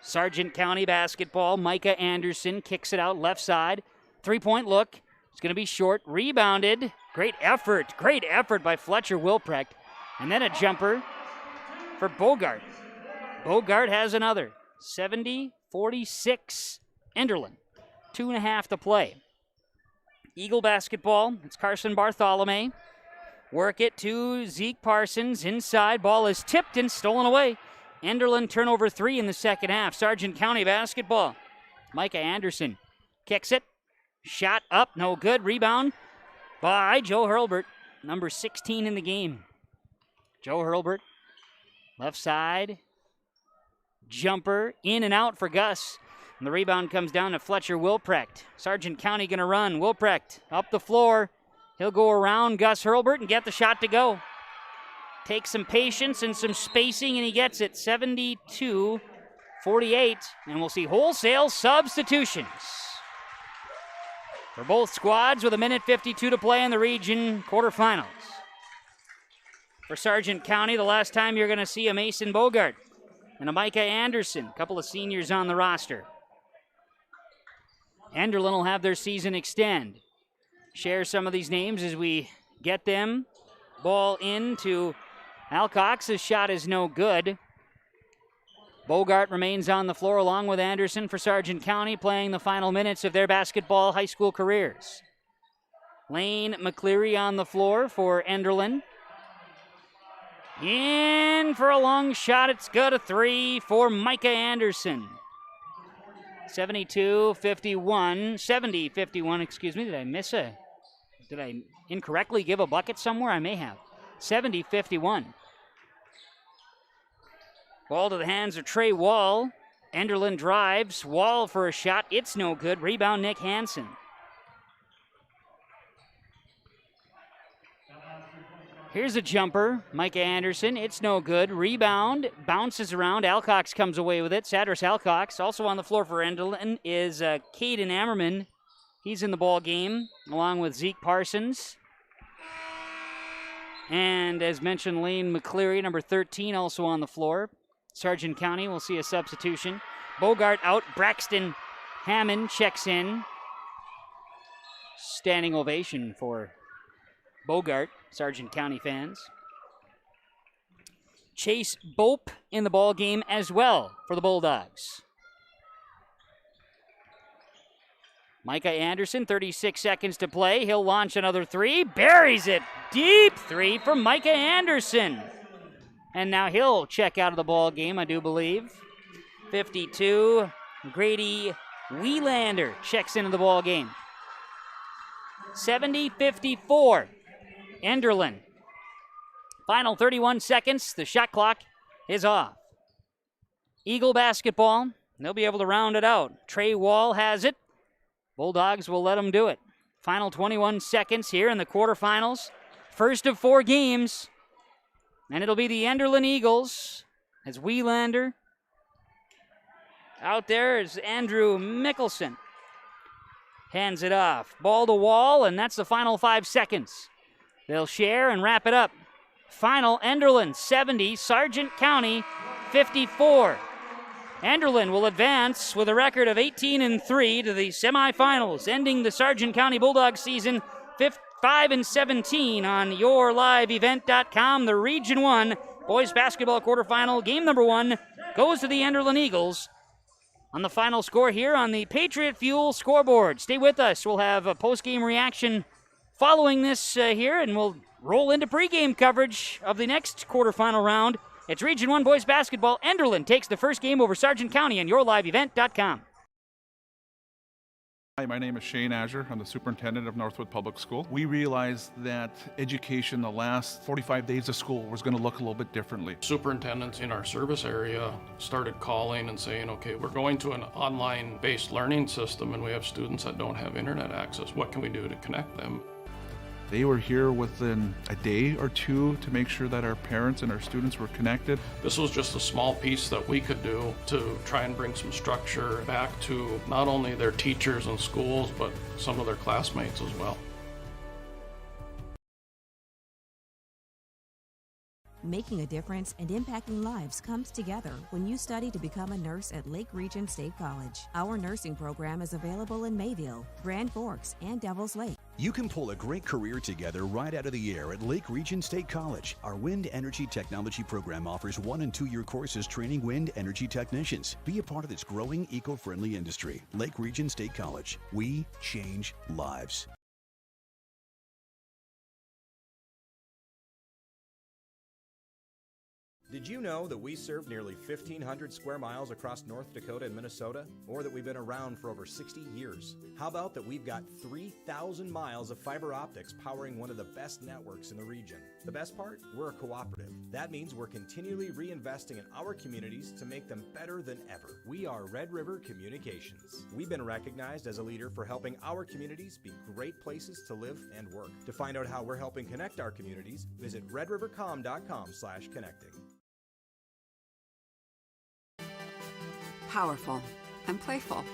Sargent County basketball. Micah Anderson kicks it out left side. Three-point look. It's going to be short. Rebounded. Great effort by Fletcher Wilprecht. And then a jumper for Bogart. Bogart has another. 70-46. Enderlin. 2.5 to play. Eagle basketball. It's Carson Bartholomew. Work it to Zeke Parsons. Inside. Ball is tipped and stolen away. Enderlin turnover 3 in the second half. Sargent County basketball. Micah Anderson kicks it. Shot up. No good. Rebound by Joe Hurlbert. Number 16 in the game. Joe Hurlbert. Left side. Jumper. In and out for Gus. And the rebound comes down to Fletcher Wilprecht. Sargent County going to run. Wilprecht up the floor. He'll go around Gus Hurlbert and get the shot to go. Takes some patience and some spacing, and he gets it. 72-48. And we'll see wholesale substitutions for both squads with 1:52 to play in the region quarterfinals. For Sargent County, the last time you're going to see a Mason Bogart and a Micah Anderson, a couple of seniors on the roster. Enderlin will have their season extend. Share some of these names as we get them. Ball into Alcox. His shot is no good. Bogart remains on the floor along with Anderson for Sargent County, playing the final minutes of their basketball high school careers. Lane McCleary on the floor for Enderlin. In for a long shot. It's good. A 3 for Micah Anderson. 70-51, excuse me. Did I incorrectly give a bucket somewhere? I may have. 70-51. Ball to the hands of Trey Wall. Enderlin drives. Wall for a shot. It's no good. Rebound, Nick Hansen. Here's a jumper. Micah Anderson. It's no good. Rebound. Bounces around. Alcox comes away with it. Sadris Alcox. Also on the floor for Enderlin is Caden Ammerman. He's in the ball game along with Zeke Parsons. And as mentioned, Lane McCleary, number 13, also on the floor. Sargent County will see a substitution. Bogart out. Braxton Hammond checks in. Standing ovation for Bogart, Sargent County fans. Chase Bope in the ball game as well for the Bulldogs. Micah Anderson, 36 seconds to play. He'll launch another 3. Buries it. Deep 3 for Micah Anderson. And now he'll check out of the ball game, I do believe. 52. Grady Wielander checks into the ball game. 70-54. Enderlin. Final 31 seconds. The shot clock is off. Eagle basketball. They'll be able to round it out. Trey Wall has it. Bulldogs will let him do it. Final 21 seconds here in the quarterfinals. First of 4 games. And it'll be the Enderlin Eagles as Wielander. Out there is Andrew Mickelson. Hands it off. Ball to Wall, and that's the final 5 seconds. They'll share and wrap it up. Final Enderlin 70, Sargent County 54. Enderlin will advance with a record of 18-3 to the semifinals, ending the Sargent County Bulldogs season 5-17 on YourLiveEvent.com. The Region 1 boys basketball quarterfinal game number 1 goes to the Enderlin Eagles. On the final score here on the Patriot Fuel scoreboard. Stay with us. We'll have a post-game reaction following this here, and we'll roll into pregame coverage of the next quarterfinal round. It's Region 1 boys basketball. Enderlin takes the first game over Sargent County on YourLiveEvent.com. Hi, my name is Shane Azure. I'm the superintendent of Northwood Public School. We realized that education the last 45 days of school was going to look a little bit differently. Superintendents in our service area started calling and saying, okay, we're going to an online-based learning system and we have students that don't have internet access. What can we do to connect them? They were here within a day or 2 to make sure that our parents and our students were connected. This was just a small piece that we could do to try and bring some structure back to not only their teachers and schools, but some of their classmates as well. Making a difference and impacting lives comes together when you study to become a nurse at Lake Region State College. Our nursing program is available in Mayville, Grand Forks, and Devils Lake. You can pull a great career together right out of the air at Lake Region State College. Our Wind Energy Technology program offers 1- and 2-year courses training wind energy technicians. Be a part of this growing eco-friendly industry. Lake Region State College. We change lives. Did you know that we serve nearly 1,500 square miles across North Dakota and Minnesota? Or that we've been around for over 60 years? How about that we've got 3,000 miles of fiber optics powering one of the best networks in the region? The best part? We're a cooperative. That means we're continually reinvesting in our communities to make them better than ever. We are Red River Communications. We've been recognized as a leader for helping our communities be great places to live and work. To find out how we're helping connect our communities, visit redrivercom.com/connecting. Powerful and playful.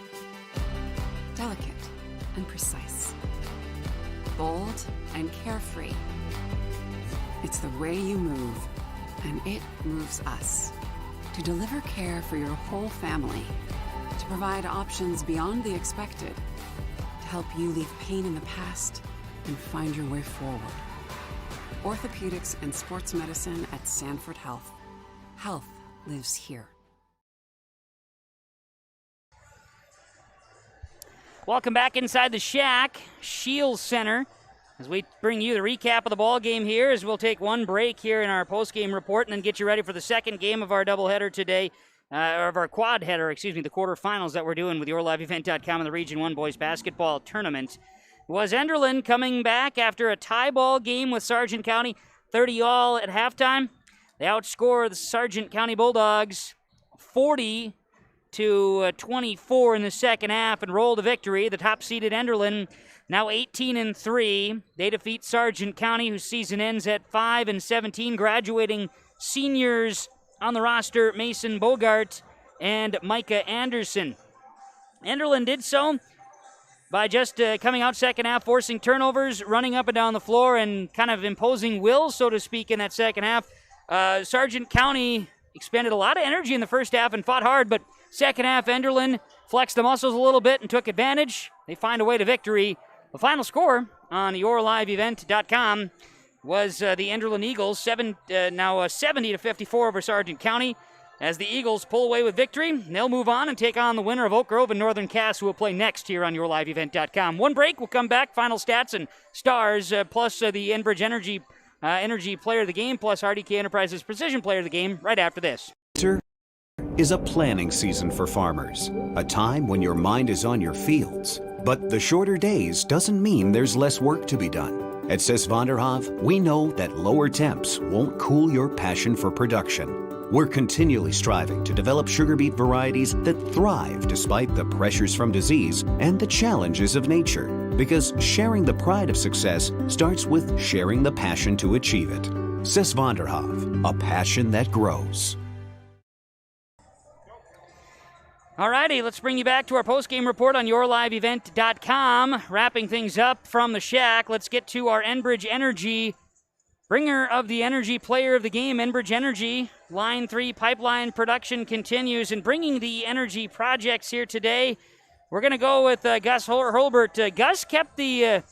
Delicate and precise. Bold and carefree. It's the way you move, and it moves us. To deliver care for your whole family. To provide options beyond the expected. To help you leave pain in the past and find your way forward. Orthopedics and sports medicine at Sanford Health. Health lives here. Welcome back inside the Shack, Shields Center, as we bring you the recap of the ball game here, as we'll take one break here in our post-game report and then get you ready for the second game of our doubleheader today, or of our quad header, the quarterfinals that we're doing with YourLiveEvent.com and the Region 1 Boys Basketball Tournament. It was Enderlin coming back after a tie ball game with Sargent County, 30-all at halftime. They outscore the Sargent County Bulldogs 40-24 in the second half and roll to victory. The top-seeded Enderlin now 18-3. They defeat Sargent County, whose season ends at 5-17, graduating seniors on the roster Mason Bogart and Micah Anderson. Enderlin did so by just coming out second half, forcing turnovers, running up and down the floor, and kind of imposing will, so to speak, in that second half. Sargent County expended a lot of energy in the first half and fought hard, but second half, Enderlin flexed the muscles a little bit and took advantage. They find a way to victory. The final score on YourLiveEvent.com was the Enderlin Eagles, 70-54 over Sargent County. As the Eagles pull away with victory, they'll move on and take on the winner of Oak Grove and Northern Cass, who will play next here on YourLiveEvent.com. One break, we'll come back, final stats and stars, plus the Enbridge Energy Player of the Game, plus RDK Enterprises Precision Player of the Game, right after this. Is a planning season for farmers, a time when your mind is on your fields. But the shorter days doesn't mean there's less work to be done. At Sis van der Haaf, we know that lower temps won't cool your passion for production. We're continually striving to develop sugar beet varieties that thrive despite the pressures from disease and the challenges of nature. Because sharing the pride of success starts with sharing the passion to achieve it. Sis van der Haaf, a passion that grows. Alrighty, let's bring you back to our post-game report on YourLiveEvent.com. Wrapping things up from the Shack, let's get to our Enbridge Energy bringer of the Energy Player of the Game. Enbridge Energy, Line 3 pipeline production continues, and bringing the energy projects here today, we're going to go with Gus Hurlbert. Gus kept the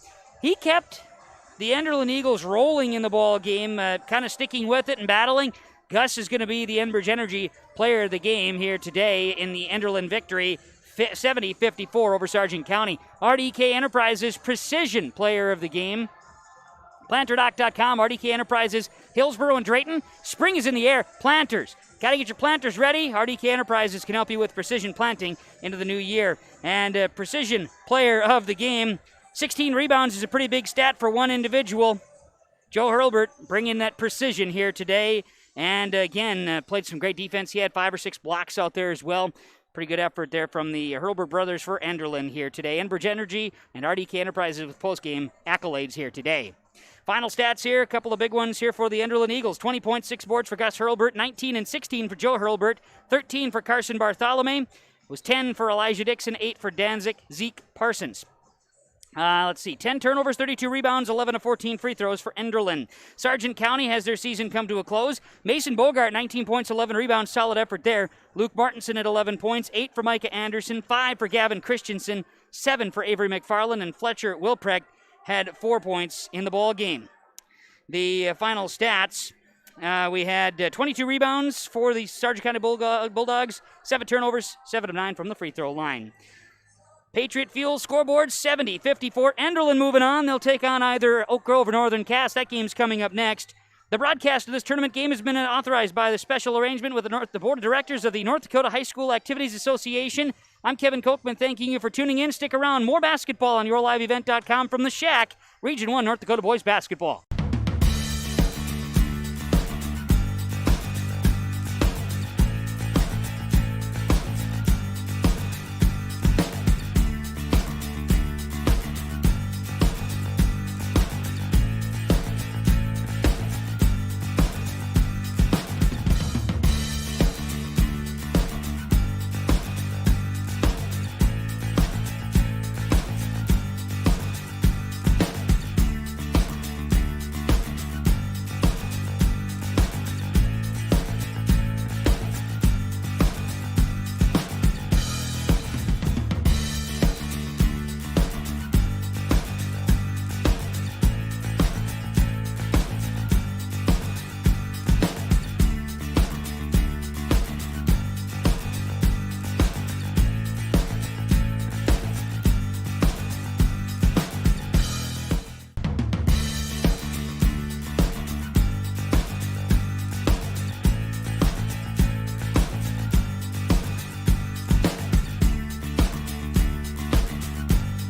Enderlin Eagles rolling in the ball game, kind of sticking with it and battling. Gus is going to be the Enbridge Energy Player of the Game here today in the Enderlin victory, 70-54 over Sargent County. RDK Enterprises Precision Player of the Game. PlanterDoc.com, RDK Enterprises, Hillsborough and Drayton. Spring is in the air. Planters. Got to get your planters ready. RDK Enterprises can help you with precision planting into the new year. And Precision Player of the Game. 16 rebounds is a pretty big stat for one individual. Joe Hurlbert bringing that precision here today. And again, played some great defense. He had 5 or 6 blocks out there as well. Pretty good effort there from the Hurlbert brothers for Enderlin here today. Enbridge Energy and RDK Enterprises with post-game accolades here today. Final stats here, a couple of big ones here for the Enderlin Eagles. 20 points, 6 boards for Gus Hurlbert, 19 and 16 for Joe Hurlbert, 13 for Carson Bartholomew, was 10 for Elijah Dixon, 8 for Zeke Parsons. Let's see, 10 turnovers, 32 rebounds, 11 of 14 free throws for Enderlin. Sargent County has their season come to a close. Mason Bogart, 19 points, 11 rebounds, solid effort there. Luke Martinson at 11 points, 8 for Micah Anderson, 5 for Gavin Christensen, 7 for Avery McFarland, and Fletcher Wilprecht had 4 points in the ball game. The final stats, we had 22 rebounds for the Sargent County Bulldogs, 7 turnovers, 7 of 9 from the free throw line. Patriot Fuel scoreboard 70-54. Enderlin moving on. They'll take on either Oak Grove or Northern Cass. That game's coming up next. The broadcast of this tournament game has been authorized by the special arrangement with the Board of Directors of the North Dakota High School Activities Association. I'm Kevin Kochman, thanking you for tuning in. Stick around. More basketball on yourliveevent.com from the Shack. Region 1 North Dakota Boys Basketball.